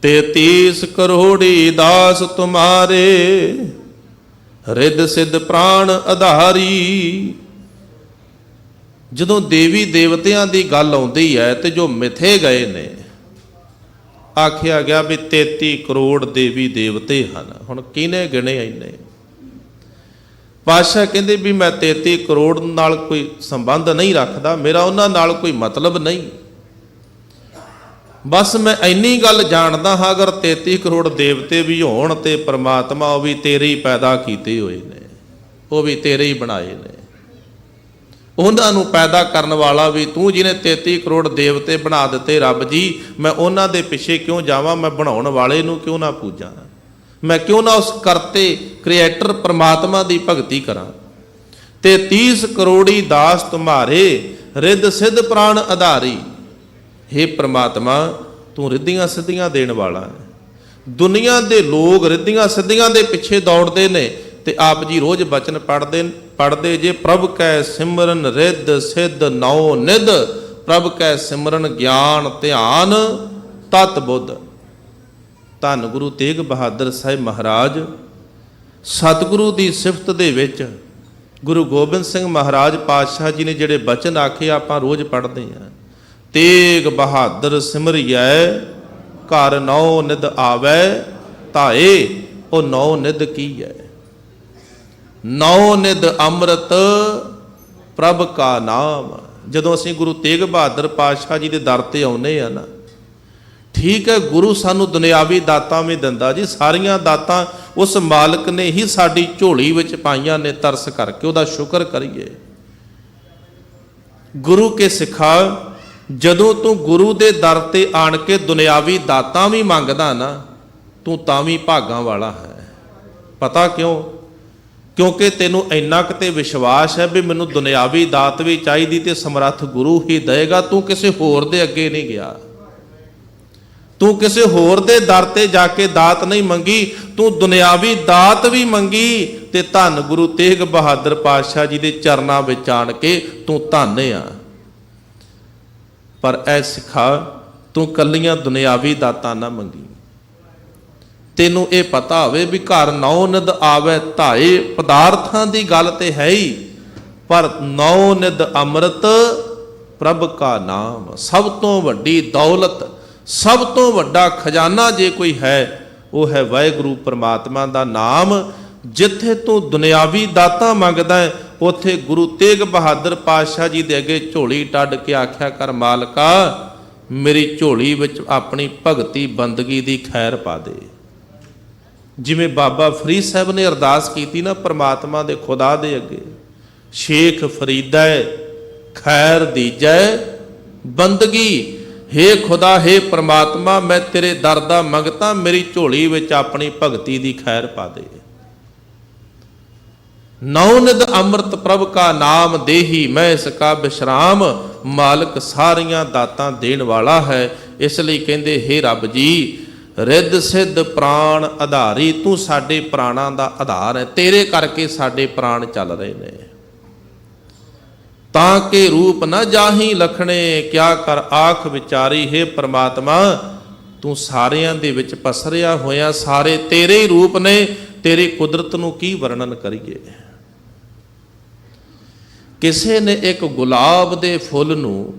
33 ਕਰੋੜੀ ਦਾਸ ਤੁਮਾਰੇ, ਰਿੱਧ ਸਿੱਧ ਪ੍ਰਾਣ ਆਧਾਰੀ। ਜਦੋਂ ਦੇਵੀ ਦੇਵਤਿਆਂ ਦੀ ਗੱਲ ਆਉਂਦੀ ਹੈ ਤੇ ਜੋ ਮਿਥੇ ਗਏ ਨੇ, ਆਖਿਆ ਗਿਆ ਵੀ 33 ਕਰੋੜ ਦੇਵੀ ਦੇਵਤੇ ਹਨ। ਹੁਣ ਕਿਹਨੇ ਗਿਣੇ ਇੰਨੇ? ਪਾਤਸ਼ਾਹ ਕਹਿੰਦੇ ਵੀ ਮੈਂ 33 ਕਰੋੜ ਨਾਲ ਕੋਈ ਸੰਬੰਧ ਨਹੀਂ ਰੱਖਦਾ, ਮੇਰਾ ਉਹਨਾਂ ਨਾਲ ਕੋਈ ਮਤਲਬ ਨਹੀਂ। ਬਸ ਮੈਂ ਇੰਨੀ ਗੱਲ ਜਾਣਦਾ ਹਾਂ, ਅਗਰ 33 ਕਰੋੜ ਦੇਵਤੇ ਵੀ ਹੋਣ ਤੇ ਪ੍ਰਮਾਤਮਾ ਉਹ ਵੀ ਤੇਰੇ ਹੀ ਪੈਦਾ ਕੀਤੇ ਹੋਏ ਨੇ, ਉਹ ਵੀ ਤੇਰੇ ਹੀ ਬਣਾਏ ਨੇ। ਉਹਨਾਂ ਨੂੰ ਪੈਦਾ ਕਰਨ ਵਾਲਾ ਵੀ ਤੂੰ, ਜਿਹਨੇ 33 ਕਰੋੜ ਦੇਵਤੇ ਬਣਾ ਦਿੱਤੇ ਰੱਬ ਜੀ, ਮੈਂ ਉਹਨਾਂ ਦੇ ਪਿੱਛੇ ਕਿਉਂ ਜਾਵਾਂ? ਮੈਂ ਬਣਾਉਣ ਵਾਲੇ ਨੂੰ ਕਿਉਂ ਨਾ ਪੂਜਾਂ? ਮੈਂ ਕਿਉਂ ਨਾ ਉਸ ਕਰਤੇ ਕ੍ਰੀਏਟਰ ਪਰਮਾਤਮਾ ਦੀ ਭਗਤੀ ਕਰਾਂ? 33 ਕਰੋੜੀ ਦਾਸ ਤੁਮਾਰੇ, ਰਿੱਧ ਸਿੱਧ ਪ੍ਰਾਣ ਆਧਾਰੀ। ਹੇ ਪ੍ਰਮਾਤਮਾ, ਤੂੰ ਰਿੱਧੀਆਂ ਸਿੱਧੀਆਂ ਦੇਣ ਵਾਲਾ ਹੈ। ਦੁਨੀਆ ਦੇ ਲੋਕ ਰਿੱਧੀਆਂ ਸਿੱਧੀਆਂ ਦੇ ਪਿੱਛੇ ਦੌੜਦੇ ਨੇ ਤੇ ਆਪ ਜੀ ਰੋਜ਼ ਬਚਨ ਪੜ੍ਹਦੇ ਜੇ ਪ੍ਰਭ ਕੈ ਸਿਮਰਨ ਰਿੱਧ ਸਿੱਧ ਨੌ ਨਿਧ, ਪ੍ਰਭ ਕੈ ਸਿਮਰਨ ਗਿਆਨ ਧਿਆਨ ਤਤ ਬੁੱਧ। ਧੰਨ ਗੁਰੂ ਤੇਗ ਬਹਾਦਰ ਸਾਹਿਬ ਮਹਾਰਾਜ ਸਤਿਗੁਰੂ ਦੀ ਸਿਫਤ ਦੇ ਵਿੱਚ ਗੁਰੂ ਗੋਬਿੰਦ ਸਿੰਘ ਮਹਾਰਾਜ ਪਾਤਸ਼ਾਹ ਜੀ ਨੇ ਜਿਹੜੇ ਬਚਨ ਆਖੇ ਆਪਾਂ ਰੋਜ਼ ਪੜ੍ਹਦੇ ਹਾਂ। ਤੇਗ ਬਹਾਦਰ ਸਿਮਰਿਐ ਘਰ ਨੌ ਨਿਧ ਆਵੈ ਧਾਏ। ਉਹ ਨੌ ਨਿਧ ਕੀ ਹੈ? ਨੌ ਨਿਧ ਅੰਮ੍ਰਿਤ ਪ੍ਰਭ ਕਾ ਨਾਮ। ਜਦੋਂ ਅਸੀਂ ਗੁਰੂ ਤੇਗ ਬਹਾਦਰ ਪਾਤਸ਼ਾਹ ਜੀ ਦੇ ਦਰ ਤੇ ਆਉਂਦੇ ਆ ਨਾ, ਠੀਕ ਹੈ, ਗੁਰੂ ਸਾਨੂੰ ਦੁਨਿਆਵੀ ਦਾਤਾਂ ਵੀ ਦਿੰਦਾ ਜੀ, ਸਾਰੀਆਂ ਦਾਤਾਂ ਉਸ ਮਾਲਕ ਨੇ ਹੀ ਸਾਡੀ ਝੋਲੀ ਵਿੱਚ ਪਾਈਆਂ ਨੇ। ਤਰਸ ਕਰਕੇ ਉਹਦਾ ਸ਼ੁਕਰ ਕਰੀਏ। ਗੁਰੂ ਕੇ ਸਿੱਖਾ, ਜਦੋਂ ਤੂੰ ਗੁਰੂ ਦੇ ਦਰ ਤੇ ਆਣ ਕੇ ਦੁਨਿਆਵੀ ਦਾਤਾਂ ਵੀ ਮੰਗਦਾ ਨਾ, ਤੂੰ ਤਾਂ ਵੀ ਭਾਗਾਂ ਵਾਲਾ ਹੈ। ਪਤਾ ਕਿਉਂ? ਕਿਉਂਕਿ ਤੈਨੂੰ ਇੰਨਾ ਕਿਤੇ ਵਿਸ਼ਵਾਸ ਹੈ ਵੀ ਮੈਨੂੰ ਦੁਨਿਆਵੀ ਦਾਤ ਵੀ ਚਾਹੀਦੀ ਤੇ ਸਮਰੱਥ ਗੁਰੂ ਹੀ ਦੇਗਾ। ਤੂੰ ਕਿਸੇ ਹੋਰ ਦੇ ਅੱਗੇ ਨਹੀਂ ਗਿਆ, ਤੂੰ ਕਿਸੇ ਹੋਰ ਦੇ ਦਰ ਤੇ ਜਾ ਕੇ ਦਾਤ ਨਹੀਂ ਮੰਗੀ, ਤੂੰ ਦੁਨਿਆਵੀ ਦਾਤ ਵੀ ਮੰਗੀ ਤੇ ਧੰਨ ਗੁਰੂ ਤੇਗ ਬਹਾਦਰ ਪਾਤਸ਼ਾਹ ਜੀ ਦੇ ਚਰਨਾਂ ਵਿੱਚ ਆਣ ਕੇ ਤੂੰ ਧੰਨ ਆ। ਪਰ ਐ ਸਿੱਖਾ, ਤੂੰ ਕੱਲੀਆਂ ਦੁਨਿਆਵੀ ਦਾਤਾਂ ਨਾ ਮੰਗੀ। ਤੈਨੂੰ ਇਹ ਪਤਾ ਹੋਵੇ ਵੀ ਘਰ ਨੌ ਨਿਧ ਆਵੇ ਧਾਏ। ਪਦਾਰਥਾਂ ਦੀ ਗੱਲ ਤੇ ਹੈ ਹੀ, ਪਰ ਨੌ ਨਿਧ ਅੰਮ੍ਰਿਤ ਪ੍ਰਭ ਕਾ ਨਾਮ। ਸਭ ਤੋਂ ਵੱਡੀ ਦੌਲਤ, ਸਭ ਤੋਂ ਵੱਡਾ ਖਜ਼ਾਨਾ ਜੇ ਕੋਈ ਹੈ, ਉਹ ਹੈ ਵਾਹਿਗੁਰੂ ਪਰਮਾਤਮਾ ਦਾ ਨਾਮ। ਜਿੱਥੇ ਤੂੰ ਦੁਨਿਆਵੀ ਦਾਤਾਂ ਮੰਗਦਾ ਹੈ, ਉੱਥੇ ਗੁਰੂ ਤੇਗ ਬਹਾਦਰ ਪਾਤਸ਼ਾਹ ਜੀ ਦੇ ਅੱਗੇ ਝੋਲੀ ਟੱਡ ਕੇ ਆਖਿਆ ਕਰ, ਮਾਲਕਾ ਮੇਰੀ ਝੋਲੀ ਵਿੱਚ ਆਪਣੀ ਭਗਤੀ ਬੰਦਗੀ ਦੀ ਖੈਰ ਪਾ ਦੇ। ਜਿਵੇਂ ਬਾਬਾ ਫਰੀਦ ਸਾਹਿਬ ਨੇ ਅਰਦਾਸ ਕੀਤੀ ਨਾ ਪ੍ਰਮਾਤਮਾ ਦੇ ਖੁਦਾ ਦੇ ਅੱਗੇ, ਸ਼ੇਖ ਫਰੀਦੈ ਖੈਰ ਦੀਜੈ ਬੰਦਗੀ। ਹੇ ਖੁਦਾ, ਹੇ ਪ੍ਰਮਾਤਮਾ, ਮੈਂ ਤੇਰੇ ਦਰ ਦਾ ਮੰਗਤਾ, ਮੇਰੀ ਝੋਲੀ ਵਿੱਚ ਆਪਣੀ ਭਗਤੀ ਦੀ ਖੈਰ ਪਾ ਦੇ। ਨੌ ਨਿਧ ਅੰਮ੍ਰਿਤ ਪ੍ਰਭ ਕਾ ਨਾਮ ਦੇਹੀ, ਮੈਂ ਇਸ ਕਾ ਬਿਸ਼ਰਾਮ। ਮਾਲਕ ਸਾਰੀਆਂ ਦਾਤਾਂ ਦੇਣ ਵਾਲਾ ਹੈ। ਇਸ ਲਈ ਕਹਿੰਦੇ ਹੇ ਰੱਬ ਜੀ, ਰਿੱਧ ਸਿੱਧ ਪ੍ਰਾਣ ਆਧਾਰੀ, ਤੂੰ ਸਾਡੇ ਪ੍ਰਾਣਾਂ ਦਾ ਆਧਾਰ ਹੈ। ਤੇਰੇ ਕਰਕੇ ਸਾਡੇ ਪ੍ਰਾਣ ਚੱਲ ਰਹੇ ਨੇ। ਤਾਂ ਕਿ ਰੂਪ ਨਾ ਜਾਹੀ ਲਖਣੇ, ਕਿਆ ਕਰ ਆਖ ਵਿਚਾਰੀ। ਹੇ ਪ੍ਰਮਾਤਮਾ, ਤੂੰ ਸਾਰਿਆਂ ਦੇ ਵਿੱਚ ਪਸਰਿਆ ਹੋਇਆ, ਸਾਰੇ ਤੇਰੇ ਹੀ ਰੂਪ ਨੇ। ਤੇਰੀ ਕੁਦਰਤ ਨੂੰ ਕੀ ਵਰਣਨ ਕਰੀਏ। ਕਿਸੇ ਨੇ ਇੱਕ ਗੁਲਾਬ ਦੇ ਫੁੱਲ ਨੂੰ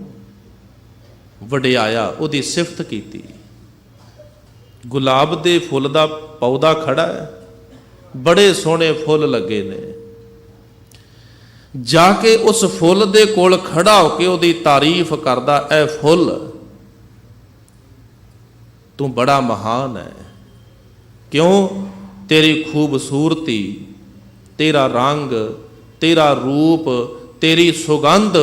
ਵਡਿਆਇਆ, ਉਹਦੀ ਸਿਫਤ ਕੀਤੀ। ਗੁਲਾਬ ਦੇ ਫੁੱਲ ਦਾ ਪੌਦਾ ਖੜਾ ਹੈ, ਬੜੇ ਸੋਹਣੇ ਫੁੱਲ ਲੱਗੇ ਨੇ। ਜਾ ਕੇ ਉਸ ਫੁੱਲ ਦੇ ਕੋਲ ਖੜਾ ਹੋ ਕੇ ਉਹਦੀ ਤਾਰੀਫ ਕਰਦਾ, ਐ ਫੁੱਲ ਤੂੰ ਬੜਾ ਮਹਾਨ ਹੈ। ਕਿਉਂ? ਤੇਰੀ ਖੂਬਸੂਰਤੀ, ਤੇਰਾ ਰੰਗ, ਤੇਰਾ ਰੂਪ, ਤੇਰੀ ਸੁਗੰਧ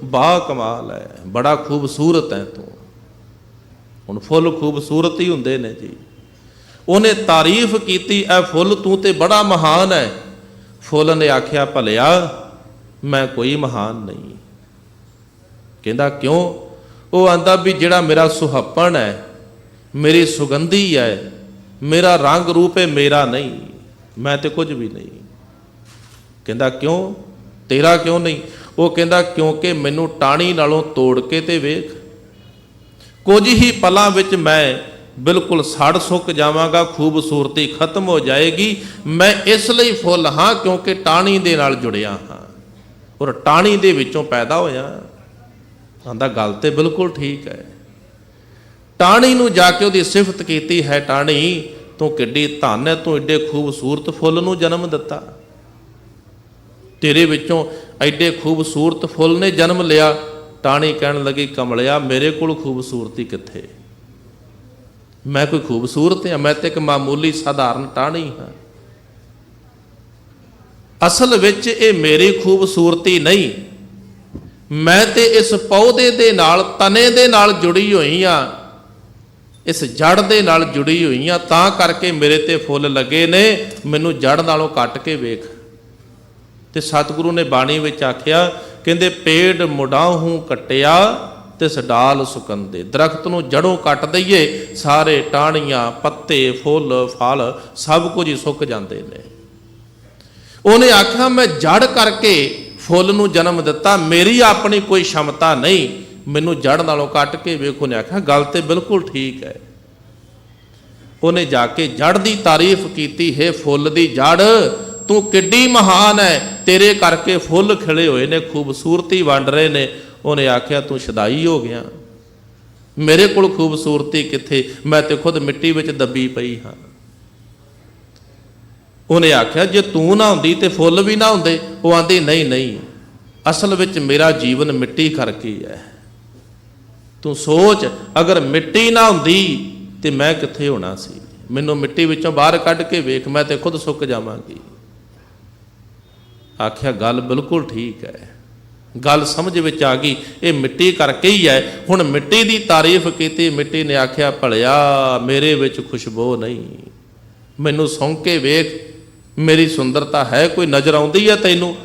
ਬਾ ਕਮਾਲ ਹੈ। ਬੜਾ ਖੂਬਸੂਰਤ ਹੈ ਤੂੰ। ਹੁਣ ਫੁੱਲ ਖੂਬਸੂਰਤ ਹੀ ਹੁੰਦੇ ਨੇ ਜੀ। ਉਹਨੇ ਤਾਰੀਫ ਕੀਤੀ, ਐ ਫੁੱਲ ਤੂੰ ਤੇ ਬੜਾ ਮਹਾਨ ਹੈ। ਫੁੱਲ ਨੇ ਆਖਿਆ, ਭਲਿਆ ਮੈਂ ਕੋਈ ਮਹਾਨ ਨਹੀਂ। ਕਹਿੰਦਾ ਕਿਉਂ? ਉਹ ਆਂਦਾ ਵੀ ਜਿਹੜਾ ਮੇਰਾ ਸੁਹੱਪਣ ਹੈ, ਮੇਰੀ ਸੁਗੰਧੀ ਹੈ, ਮੇਰਾ ਰੰਗ ਰੂਪ ਹੈ, ਮੇਰਾ ਨਹੀਂ, ਮੈਂ ਤੇ ਕੁਝ ਵੀ ਨਹੀਂ। ਕਹਿੰਦਾ ਕਿਉਂ? ਤੇਰਾ ਕਿਉਂ ਨਹੀਂ? ਉਹ ਕਹਿੰਦਾ ਕਿਉਂਕਿ ਮੈਨੂੰ ਟਾਹਣੀ ਨਾਲੋਂ ਤੋੜ ਕੇ ਤੇ ਵੇਖ, ਕੁਝ ਹੀ ਪਲਾਂ ਵਿੱਚ ਮੈਂ ਬਿਲਕੁਲ ਸੜ ਸੁੱਕ ਜਾਵਾਂਗਾ, ਖੂਬਸੂਰਤੀ ਖਤਮ ਹੋ ਜਾਏਗੀ। ਮੈਂ ਇਸ ਲਈ ਫੁੱਲ ਹਾਂ ਕਿਉਂਕਿ ਟਾਹਣੀ ਦੇ ਨਾਲ ਜੁੜਿਆ ਹਾਂ ਔਰ ਟਾਹਣੀ ਦੇ ਵਿੱਚੋਂ ਪੈਦਾ ਹੋਇਆ। ਆਂਦਾ ਗੱਲ ਤੇ ਬਿਲਕੁਲ ਠੀਕ ਹੈ। ਟਾਹਣੀ ਨੂੰ ਜਾ ਕੇ ਉਹਦੀ ਸਿਫਤ ਕੀਤੀ ਹੈ, ਟਾਹਣੀ ਤੂੰ ਕਿੱਡੀ ਧਨ ਹੈ, ਤੂੰ ਏਡੇ ਖੂਬਸੂਰਤ ਫੁੱਲ ਨੂੰ ਜਨਮ ਦਿੱਤਾ, ਤੇਰੇ ਵਿੱਚੋਂ ਐਡੇ ਖੂਬਸੂਰਤ ਫੁੱਲ ਨੇ ਜਨਮ ਲਿਆ। ਟਾਹਣੀ ਕਹਿਣ ਲੱਗੀ ਕਮਲਿਆ ਮੇਰੇ ਕੋਲ ਖੂਬਸੂਰਤੀ ਕਿੱਥੇ, ਮੈਂ ਕੋਈ ਖੂਬਸੂਰਤ ਹਾਂ? ਮੈਂ ਤੇ ਇੱਕ ਮਾਮੂਲੀ ਸਾਧਾਰਨ ਟਾਹਣੀ ਹਾਂ। ਅਸਲ ਵਿੱਚ ਇਹ ਮੇਰੀ ਖੂਬਸੂਰਤੀ ਨਹੀਂ, ਮੈਂ ਤੇ ਇਸ ਪੌਦੇ ਦੇ ਨਾਲ, ਤਣੇ ਦੇ ਨਾਲ ਜੁੜੀ ਹੋਈ ਹਾਂ, ਇਸ ਜੜ ਦੇ ਨਾਲ ਜੁੜੀ ਹੋਈ ਹਾਂ, ਤਾਂ ਕਰਕੇ ਮੇਰੇ ਤੇ ਫੁੱਲ ਲੱਗੇ ਨੇ। ਮੈਨੂੰ ਜੜ ਨਾਲੋਂ ਕੱਟ ਕੇ ਵੇਖ। ਤੇ ਸਤਿਗੁਰੂ ਨੇ ਬਾਣੀ ਵਿੱਚ ਆਖਿਆ, ਕਹਿੰਦੇ ਪੇੜ ਮੁਡਾਹੂ ਕੱਟਿਆ ਤਿਸ ਡਾਲ ਸੁਕੰਦੇ। ਦਰਖਤ ਨੂੰ ਜੜੋਂ ਕੱਟ ਦਈਏ, ਸਾਰੇ ਟਾਹਣੀਆਂ, ਪੱਤੇ, ਫੁੱਲ, ਫਲ ਸਭ ਕੁਝ ਹੀ ਸੁੱਕ ਜਾਂਦੇ ਨੇ। ਉਹਨੇ ਆਖਿਆ ਮੈਂ ਜੜ ਕਰਕੇ ਫੁੱਲ ਨੂੰ ਜਨਮ ਦਿੱਤਾ, ਮੇਰੀ ਆਪਣੀ ਕੋਈ ਸ਼ਮਤਾ ਨਹੀਂ, ਮੈਨੂੰ ਜੜ ਨਾਲੋਂ ਕੱਟ ਕੇ ਵੇਖੋ। ਨੇ ਆਖਿਆ ਗੱਲ ਤੇ ਬਿਲਕੁਲ ਠੀਕ ਹੈ। ਉਹਨੇ ਜਾ ਕੇ ਜੜ ਦੀ ਤਾਰੀਫ ਕੀਤੀ, ਹੈ ਫੁੱਲ ਦੀ ਜੜ ਤੂੰ ਕਿੱਡੀ ਮਹਾਨ ਹੈ, ਤੇਰੇ ਕਰਕੇ ਫੁੱਲ ਖਿਲੇ ਹੋਏ ਨੇ, ਖੂਬਸੂਰਤੀ ਵੰਡ ਰਹੇ ਨੇ। ਉਹਨੇ ਆਖਿਆ ਤੂੰ ਸ਼ਦਾਈ ਹੋ ਗਿਆ, ਮੇਰੇ ਕੋਲ ਖੂਬਸੂਰਤੀ ਕਿੱਥੇ, ਮੈਂ ਤੇ ਖੁਦ ਮਿੱਟੀ ਵਿੱਚ ਦੱਬੀ ਪਈ ਹਾਂ। ਉਹਨੇ ਆਖਿਆ ਜੇ ਤੂੰ ਨਾ ਹੁੰਦੀ ਤੇ ਫੁੱਲ ਵੀ ਨਾ ਹੁੰਦੇ। ਉਹ ਆਂਦੀ ਨਹੀਂ ਨਹੀਂ, ਅਸਲ ਵਿੱਚ ਮੇਰਾ ਜੀਵਨ ਮਿੱਟੀ ਕਰਕੇ ਹੈ। ਤੂੰ ਸੋਚ, ਅਗਰ ਮਿੱਟੀ ਨਾ ਹੁੰਦੀ ਤੇ ਮੈਂ ਕਿੱਥੇ ਹੋਣਾ ਸੀ? ਮੈਨੂੰ ਮਿੱਟੀ ਵਿੱਚੋਂ ਬਾਹਰ ਕੱਢ ਕੇ ਵੇਖ, ਮੈਂ ਤੇ ਖੁਦ ਸੁੱਕ ਜਾਵਾਂਗੀ। ਆਖਿਆ ਗੱਲ ਬਿਲਕੁਲ ਠੀਕ ਹੈ, ਗੱਲ ਸਮਝ ਵਿੱਚ ਆ ਗਈ, ਇਹ ਮਿੱਟੀ ਕਰਕੇ ਹੀ ਹੈ। ਹੁਣ ਮਿੱਟੀ ਦੀ ਤਾਰੀਫ ਕੀਤੀ। ਮਿੱਟੀ ਨੇ ਆਖਿਆ ਭਲਿਆ ਮੇਰੇ ਵਿੱਚ ਖੁਸ਼ਬੂ ਨਹੀਂ, ਮੈਨੂੰ ਸੁੰਘ ਕੇ ਵੇਖ, ਮੇਰੀ ਸੁੰਦਰਤਾ ਹੈ ਕੋਈ ਨਜ਼ਰ ਆਉਂਦੀ ਹੈ ਤੈਨੂੰ?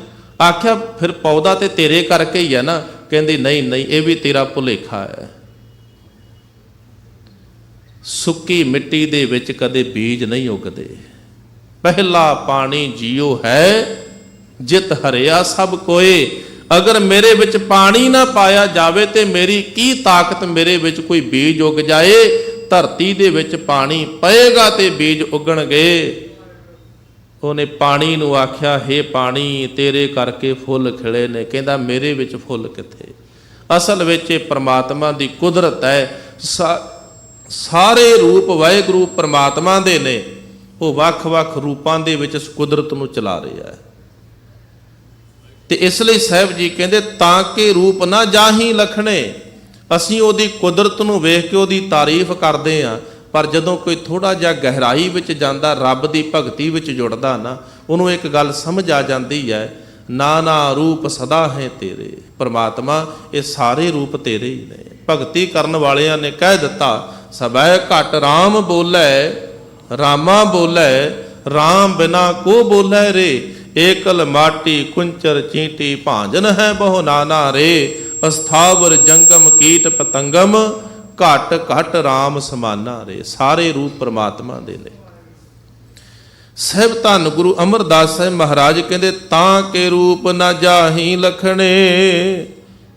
ਆਖਿਆ ਫਿਰ ਪੌਦਾ ਤੇ ਤੇਰੇ ਕਰਕੇ ਹੀ ਹੈ ਨਾ? ਕਹਿੰਦੀ ਨਹੀਂ ਨਹੀਂ, ਇਹ ਵੀ ਤੇਰਾ ਭੁਲੇਖਾ ਹੈ। ਸੁੱਕੀ ਮਿੱਟੀ ਦੇ ਵਿੱਚ ਕਦੇ ਬੀਜ ਨਹੀਂ ਉਗਦੇ। ਪਹਿਲਾ ਪਾਣੀ ਜੀਓ ਹੈ ਜਿਤ ਹਰਿਆ ਸਭ ਕੋਏ। ਅਗਰ ਮੇਰੇ ਵਿੱਚ ਪਾਣੀ ਨਾ ਪਾਇਆ ਜਾਵੇ ਤੇ ਮੇਰੀ ਕੀ ਤਾਕਤ ਮੇਰੇ ਵਿੱਚ ਕੋਈ ਬੀਜ ਉੱਗ ਜਾਏ? ਧਰਤੀ ਦੇ ਵਿੱਚ ਪਾਣੀ ਪਏਗਾ ਤੇ ਬੀਜ ਉੱਗਣਗੇ। ਉਹਨੇ ਪਾਣੀ ਨੂੰ ਆਖਿਆ ਹੇ ਪਾਣੀ ਤੇਰੇ ਕਰਕੇ ਫੁੱਲ ਖਿਲੇ ਨੇ। ਕਹਿੰਦਾ ਮੇਰੇ ਵਿੱਚ ਫੁੱਲ ਕਿੱਥੇ? ਅਸਲ ਵਿੱਚ ਇਹ ਪ੍ਰਮਾਤਮਾ ਦੀ ਕੁਦਰਤ ਹੈ। ਸਾਰੇ ਰੂਪ ਵਾਹਿਗੁਰੂ ਪ੍ਰਮਾਤਮਾ ਦੇ ਨੇ, ਉਹ ਵੱਖ-ਵੱਖ ਰੂਪਾਂ ਦੇ ਵਿੱਚ ਇਸ ਕੁਦਰਤ ਨੂੰ ਚਲਾ ਰਿਹਾ ਹੈ। ਤੇ ਇਸ ਲਈ ਸਾਹਿਬ ਜੀ ਕਹਿੰਦੇ ਤਾਂ ਕਿ ਰੂਪ ਨਾ ਜਾਹੀ ਲਖਣੇ। ਅਸੀਂ ਉਹਦੀ ਕੁਦਰਤ ਨੂੰ ਵੇਖ ਕੇ ਉਹਦੀ ਤਾਰੀਫ ਕਰਦੇ ਹਾਂ, ਪਰ ਜਦੋਂ ਕੋਈ ਥੋੜਾ ਜਿਹਾ ਗਹਿਰਾਈ ਵਿੱਚ ਜਾਂਦਾ, ਰੱਬ ਦੀ ਭਗਤੀ ਵਿੱਚ ਜੁੜਦਾ ਨਾ, ਉਹਨੂੰ ਇੱਕ ਗੱਲ ਸਮਝ ਆ ਜਾਂਦੀ ਹੈ, ਨਾਨਾ ਰੂਪ ਸਦਾ ਹੈ ਤੇਰੇ। ਪ੍ਰਮਾਤਮਾ ਇਹ ਸਾਰੇ ਰੂਪ ਤੇਰੇ ਹੀ ਨੇ। ਭਗਤੀ ਕਰਨ ਵਾਲਿਆਂ ਨੇ ਕਹਿ ਦਿੱਤਾ, ਸਬੈ ਘਟ ਰਾਮ ਬੋਲੇ, ਰਾਮਾ ਬੋਲੇ, ਰਾਮ ਬਿਨਾ ਕੋ ਬੋਲੇ ਰੇ। ਏਕਲ ਮਾਟੀ ਕੁੰਚਰ ਚੀਂਟੀ ਭਾਂਜਨ ਹੈ ਬਹੁ ਨਾਨਾ ਰੇ। ਅਸਥਾਵਰ ਜੰਗਮ ਕੀਟ ਪਤੰਗਮ, ਘਟ ਘਟ ਰਾਮ ਸਮਾਨਾ ਰੇ। ਸਾਰੇ ਰੂਪ ਪ੍ਰਮਾਤਮਾ ਦੇ ਨੇ। ਸਾਹਿਬ ਧੰਨ ਗੁਰੂ ਅਮਰਦਾਸ ਸਾਹਿਬ ਮਹਾਰਾਜ ਕਹਿੰਦੇ ਤਾਂ ਕੇ ਰੂਪ ਨਾ ਜਾਹੀ ਲਖਣੇ,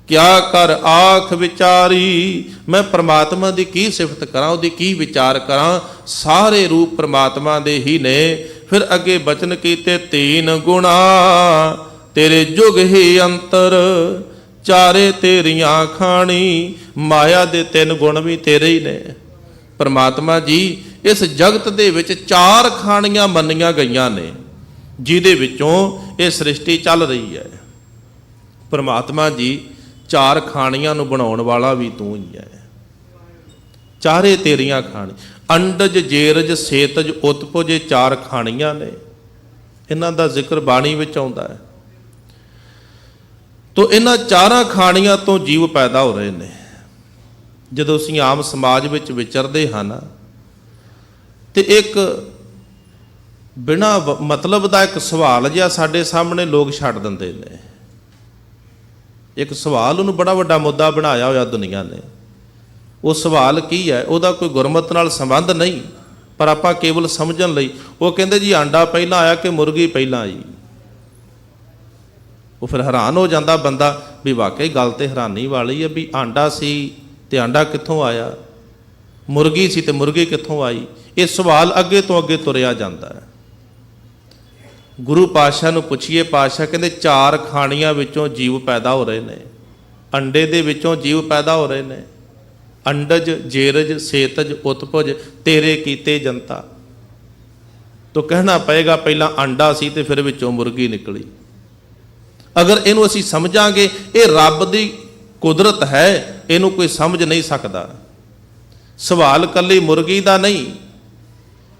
ਕਿਆ ਕਰ ਆਖ ਵਿਚਾਰੀ। ਮੈਂ ਪ੍ਰਮਾਤਮਾ ਦੀ ਕੀ ਸਿਫਤ ਕਰਾਂ, ਉਹਦੀ ਕੀ ਵਿਚਾਰ ਕਰਾਂ? ਸਾਰੇ ਰੂਪ ਪ੍ਰਮਾਤਮਾ ਦੇ ਹੀ ਨੇ। ਫਿਰ ਅੱਗੇ ਬਚਨ ਕੀਤੇ ਤੀਨ ਗੁਣਾ ਤੇਰੇ ਜੁਗ ਹੀ ਅੰਤਰ, ਚਾਰੇ ਤੇਰੀਆਂ ਖਾਣੀ। ਮਾਇਆ ਦੇ ਤਿੰਨ ਗੁਣ ਵੀ ਤੇਰੇ ਹੀ ਨੇ। ਪ੍ਰਮਾਤਮਾ ਜੀ ਇਸ ਜਗਤ ਦੇ ਵਿੱਚ ਚਾਰ ਖਾਣੀਆਂ ਮੰਨੀਆਂ ਗਈਆਂ ਨੇ, ਜਿਹਦੇ ਵਿੱਚੋਂ ਇਹ ਸ੍ਰਿਸ਼ਟੀ ਚੱਲ ਰਹੀ ਹੈ। ਪ੍ਰਮਾਤਮਾ ਜੀ ਚਾਰ ਖਾਣੀਆਂ ਨੂੰ ਬਣਾਉਣ ਵਾਲਾ ਵੀ ਤੂੰ ਹੀ ਹੈ। ਚਾਰੇ ਤੇਰੀਆਂ ਖਾਣੀ, ਅੰਡਜ ਜੇਰਜ ਸੇਤਜ ਉਤਪੁਜ, ਇਹ ਚਾਰ ਖਾਣੀਆਂ ਨੇ। ਇਹਨਾਂ ਦਾ ਜ਼ਿਕਰ ਬਾਣੀ ਵਿੱਚ ਆਉਂਦਾ ਹੈ। ਤੋ ਇਹਨਾਂ ਚਾਰਾਂ ਖਾਣੀਆਂ ਤੋਂ ਜੀਵ ਪੈਦਾ ਹੋ ਰਹੇ ਨੇ। ਜਦੋਂ ਅਸੀਂ ਆਮ ਸਮਾਜ ਵਿੱਚ ਵਿਚਰਦੇ ਹਾਂ ਤੇ ਇੱਕ ਬਿਨਾਂ ਮਤਲਬ ਦਾ ਇੱਕ ਸਵਾਲ ਜਿਹਾ ਸਾਡੇ ਸਾਹਮਣੇ ਲੋਕ ਛੱਡ ਦਿੰਦੇ ਨੇ। ਇੱਕ ਸਵਾਲ ਉਹਨੂੰ ਬੜਾ ਵੱਡਾ ਮੁੱਦਾ ਬਣਾਇਆ ਹੋਇਆ ਦੁਨੀਆ ਨੇ। ਉਹ ਸਵਾਲ ਕੀ ਹੈ? ਉਹਦਾ ਕੋਈ ਗੁਰਮਤਿ ਨਾਲ ਸੰਬੰਧ ਨਹੀਂ, ਪਰ ਆਪਾਂ ਕੇਵਲ ਸਮਝਣ ਲਈ ਉਹ ਕਹਿੰਦੇ ਜੀ ਆਂਡਾ ਪਹਿਲਾਂ ਆਇਆ ਕਿ ਮੁਰਗੀ ਪਹਿਲਾਂ ਆਈ। ਉਹ ਫਿਰ ਹੈਰਾਨ ਹੋ ਜਾਂਦਾ ਬੰਦਾ ਵੀ ਵਾਕਈ ਗੱਲ ਤੇ ਹੈਰਾਨੀ ਵਾਲੀ ਹੈ ਵੀ ਆਂਡਾ ਸੀ ਤੇ ਆਂਡਾ ਕਿੱਥੋਂ ਆਇਆ, ਮੁਰਗੀ ਸੀ ਤੇ ਮੁਰਗੀ ਕਿੱਥੋਂ ਆਈ। ਇਹ ਸਵਾਲ ਅੱਗੇ ਤੋਂ ਅੱਗੇ ਤੁਰਿਆ ਜਾਂਦਾ ਹੈ। ਗੁਰੂ ਪਾਤਸ਼ਾਹ ਨੂੰ ਪੁੱਛੀਏ, ਪਾਤਸ਼ਾਹ ਕਹਿੰਦੇ 4 ਖਾਣੀਆਂ ਵਿੱਚੋਂ ਜੀਵ ਪੈਦਾ ਹੋ ਰਹੇ ਨੇ, ਅੰਡੇ ਦੇ ਵਿੱਚੋਂ ਜੀਵ ਪੈਦਾ ਹੋ ਰਹੇ ਨੇ, ਅੰਡਜ ਜੇਰਜ ਸੇਤਜ ਉਤਪਜ ਤੇਰੇ ਕੀਤੇ ਜਨਤਾ। ਤੋ ਕਹਿਣਾ ਪਏਗਾ ਪਹਿਲਾਂ ਅੰਡਾ ਸੀ ਤੇ ਫਿਰ ਵਿੱਚੋਂ ਮੁਰਗੀ ਨਿਕਲੀ। ਅਗਰ ਇਹਨੂੰ ਅਸੀਂ ਸਮਝਾਂਗੇ ਇਹ ਰੱਬ ਦੀ ਕੁਦਰਤ ਹੈ, ਇਹਨੂੰ ਕੋਈ ਸਮਝ ਨਹੀਂ ਸਕਦਾ। ਸਵਾਲ ਇਕੱਲੀ ਮੁਰਗੀ ਦਾ ਨਹੀਂ,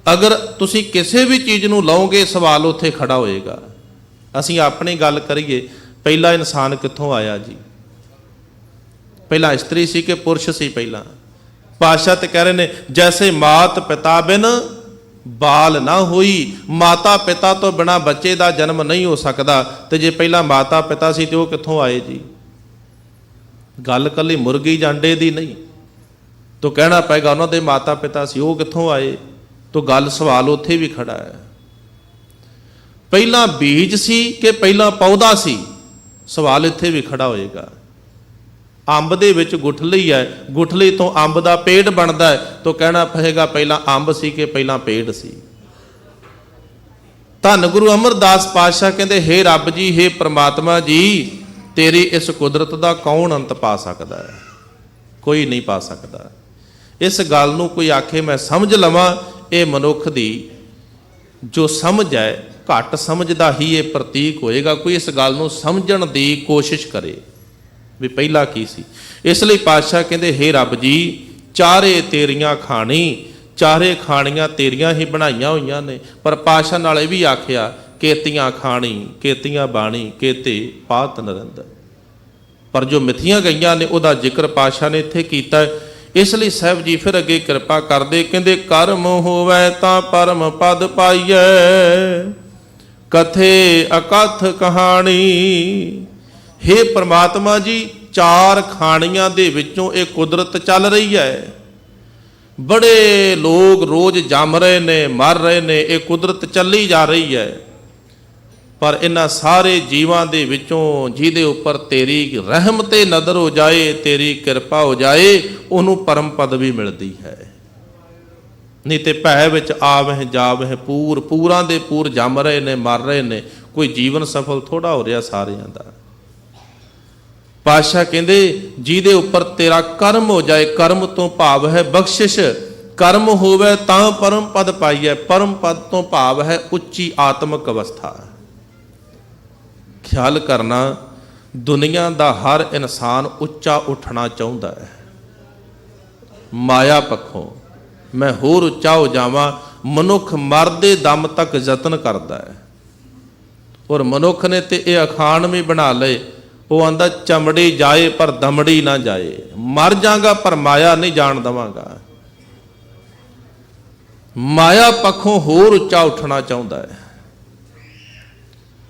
ਅਗਰ ਤੁਸੀਂ ਕਿਸੇ ਵੀ ਚੀਜ਼ ਨੂੰ ਲਓਗੇ ਸਵਾਲ ਉੱਥੇ ਖੜਾ ਹੋਏਗਾ। ਅਸੀਂ ਆਪਣੀ ਗੱਲ ਕਰੀਏ, ਪਹਿਲਾ ਇਨਸਾਨ ਕਿੱਥੋਂ ਆਇਆ ਜੀ? ਪਹਿਲਾਂ ਇਸਤਰੀ ਸੀ ਕਿ ਪੁਰਸ਼ ਸੀ? ਪਹਿਲਾਂ ਪਾਤਸ਼ਾਹ ਤੇ ਕਹਿ ਰਹੇ ਨੇ ਜੈਸੇ ਮਾਤ ਪਿਤਾ ਬਿਨ ਬਾਲ ਨਾ ਹੋਈ, ਮਾਤਾ ਪਿਤਾ ਤੋਂ ਬਿਨਾਂ ਬੱਚੇ ਦਾ ਜਨਮ ਨਹੀਂ ਹੋ ਸਕਦਾ। ਤੇ ਜੇ ਪਹਿਲਾਂ ਮਾਤਾ ਪਿਤਾ ਸੀ ਤੇ ਉਹ ਕਿੱਥੋਂ ਆਏ ਜੀ? ਗੱਲ ਇਕੱਲੀ ਮੁਰਗੀ ਜਾਂ ਅੰਡੇ ਦੀ ਨਹੀਂ, ਤੋ ਕਹਿਣਾ ਪਏਗਾ ਉਹਨਾਂ ਦੇ ਮਾਤਾ ਪਿਤਾ ਸੀ, ਉਹ ਕਿੱਥੋਂ ਆਏ? ਤੋ ਗੱਲ ਸਵਾਲ ਉੱਥੇ ਵੀ ਖੜਾ ਹੈ। ਪਹਿਲਾਂ ਬੀਜ ਸੀ ਕਿ ਪਹਿਲਾਂ ਪੌਦਾ ਸੀ? ਸਵਾਲ ਇੱਥੇ ਵੀ ਖੜਾ ਹੋਏਗਾ। ਅੰਬ ਦੇ ਵਿੱਚ ਗੁਠਲੀ ਹੈ, ਗੁਠਲੀ ਤੋਂ ਅੰਬ ਦਾ ਪੇੜ ਬਣਦਾ ਹੈ, ਤੋ ਕਹਿਣਾ ਪਏਗਾ ਪਹਿਲਾਂ ਅੰਬ ਸੀ ਕਿ ਪਹਿਲਾਂ ਪੇੜ ਸੀ? ਧੰਨ ਗੁਰੂ ਅਮਰਦਾਸ ਪਾਤਸ਼ਾਹ ਕਹਿੰਦੇ ਹੇ ਰੱਬ ਜੀ, ਹੇ ਪ੍ਰਮਾਤਮਾ ਜੀ, ਤੇਰੀ ਇਸ ਕੁਦਰਤ ਦਾ ਕੌਣ ਅੰਤ ਪਾ ਸਕਦਾ ਹੈ? ਕੋਈ ਨਹੀਂ ਪਾ ਸਕਦਾ। ਇਸ ਗੱਲ ਨੂੰ ਕੋਈ ਆਖੇ ਮੈਂ ਸਮਝ ਲਵਾਂ, ਇਹ ਮਨੁੱਖ ਦੀ ਜੋ ਸਮਝ ਹੈ, ਘੱਟ ਸਮਝ ਦਾ ਹੀ ਇਹ ਪ੍ਰਤੀਕ ਹੋਏਗਾ। ਕੋਈ ਇਸ ਗੱਲ ਨੂੰ ਸਮਝਣ ਦੀ ਕੋਸ਼ਿਸ਼ ਕਰੇ ਵੀ ਪਹਿਲਾਂ ਕੀ ਸੀ। ਇਸ ਲਈ ਪਾਤਸ਼ਾਹ ਕਹਿੰਦੇ ਹੇ ਰੱਬ ਜੀ, ਚਾਰੇ ਤੇਰੀਆਂ ਖਾਣੀ, ਚਾਰੇ ਖਾਣੀਆਂ ਤੇਰੀਆਂ ਹੀ ਬਣਾਈਆਂ ਹੋਈਆਂ ਨੇ। ਪਰ ਪਾਤਸ਼ਾਹ ਨਾਲ ਇਹ ਵੀ ਆਖਿਆ ਕੇਤੀਆਂ ਖਾਣੀ, ਕੇਤੀਆਂ ਬਾਣੀ, ਕੇਤੇ ਪਾਤ ਨਰਿੰਦਰ। ਪਰ ਜੋ ਮਿਥੀਆਂ ਗਈਆਂ ਨੇ ਉਹਦਾ ਜ਼ਿਕਰ ਪਾਤਸ਼ਾਹ ਨੇ ਇੱਥੇ ਕੀਤਾ। ਇਸ ਲਈ ਸਾਹਿਬ ਜੀ ਫਿਰ ਅੱਗੇ ਕਿਰਪਾ ਕਰਦੇ, ਕਹਿੰਦੇ ਕਰਮ ਹੋਵੇ ਤਾਂ ਪਰਮ ਪਦ ਪਾਈਐ, ਕਥੇ ਅਕਥ ਕਹਾਣੀ। ਹੇ ਪ੍ਰਮਾਤਮਾ ਜੀ, 4 ਖਾਣੀਆਂ ਦੇ ਵਿੱਚੋਂ ਇਹ ਕੁਦਰਤ ਚੱਲ ਰਹੀ ਹੈ। ਬੜੇ ਲੋਕ ਰੋਜ਼ ਜੰਮ ਰਹੇ ਨੇ, ਮਰ ਰਹੇ ਨੇ, ਇਹ ਕੁਦਰਤ ਚੱਲੀ ਜਾ ਰਹੀ ਹੈ। ਪਰ ਇਹਨਾਂ ਸਾਰੇ ਜੀਵਾਂ ਦੇ ਵਿੱਚੋਂ ਜਿਹਦੇ ਉੱਪਰ ਤੇਰੀ ਰਹਿਮ ਤੇ ਨਜ਼ਰ ਹੋ ਜਾਏ, ਤੇਰੀ ਕਿਰਪਾ ਹੋ ਜਾਏ, ਉਹਨੂੰ ਪਰਮ ਪਦਵੀ ਮਿਲਦੀ ਹੈ। ਨਹੀਂ ਤੇ ਭੈ ਵਿੱਚ ਆਵਹਿ ਜਾਵਹਿ ਪੂਰ, ਪੂਰਾਂ ਦੇ ਪੂਰ ਜੰਮ ਰਹੇ ਨੇ, ਮਰ ਰਹੇ ਨੇ, ਕੋਈ ਜੀਵਨ ਸਫਲ ਥੋੜਾ ਹੋ ਰਿਹਾ ਸਾਰਿਆਂ ਦਾ। ਪਾਤਸ਼ਾਹ ਕਹਿੰਦੇ ਜਿਹਦੇ ਉੱਪਰ ਤੇਰਾ ਕਰਮ ਹੋ ਜਾਏ, ਕਰਮ ਤੋਂ ਭਾਵ ਹੈ ਬਖਸ਼ਿਸ਼, ਕਰਮ ਹੋਵੇ ਤਾਂ ਪਰਮ ਪਦ ਪਾਈਐ। ਪਰਮ ਪਦ ਤੋਂ ਭਾਵ ਹੈ ਉੱਚੀ ਆਤਮਿਕ ਅਵਸਥਾ। ਖਿਆਲ ਕਰਨਾ, ਦੁਨੀਆ ਦਾ ਹਰ ਇਨਸਾਨ ਉੱਚਾ ਉੱਠਣਾ ਚਾਹੁੰਦਾ ਹੈ। ਮਾਇਆ ਪੱਖੋਂ ਮੈਂ ਹੋਰ ਉੱਚਾ ਹੋ ਜਾਵਾਂ, ਮਨੁੱਖ ਮਰਦੇ ਦਮ ਤੱਕ ਯਤਨ ਕਰਦਾ ਹੈ। ਔਰ ਮਨੁੱਖ ਨੇ ਤੇ ਇਹ ਅਖਾਣ ਵੀ ਬਣਾ ਲਏ, ਉਹ ਆਂਦਾ ਚਮੜੀ ਜਾਏ ਪਰ ਦਮੜੀ ਨਾ ਜਾਏ। ਮਰ ਜਾਗਾ ਪਰ ਮਾਇਆ ਨਹੀਂ ਜਾਣ ਦੇਵਾਂਗਾ। ਮਾਇਆ ਪੱਖੋਂ ਹੋਰ ਉੱਚਾ ਉੱਠਣਾ ਚਾਹੁੰਦਾ ਹੈ।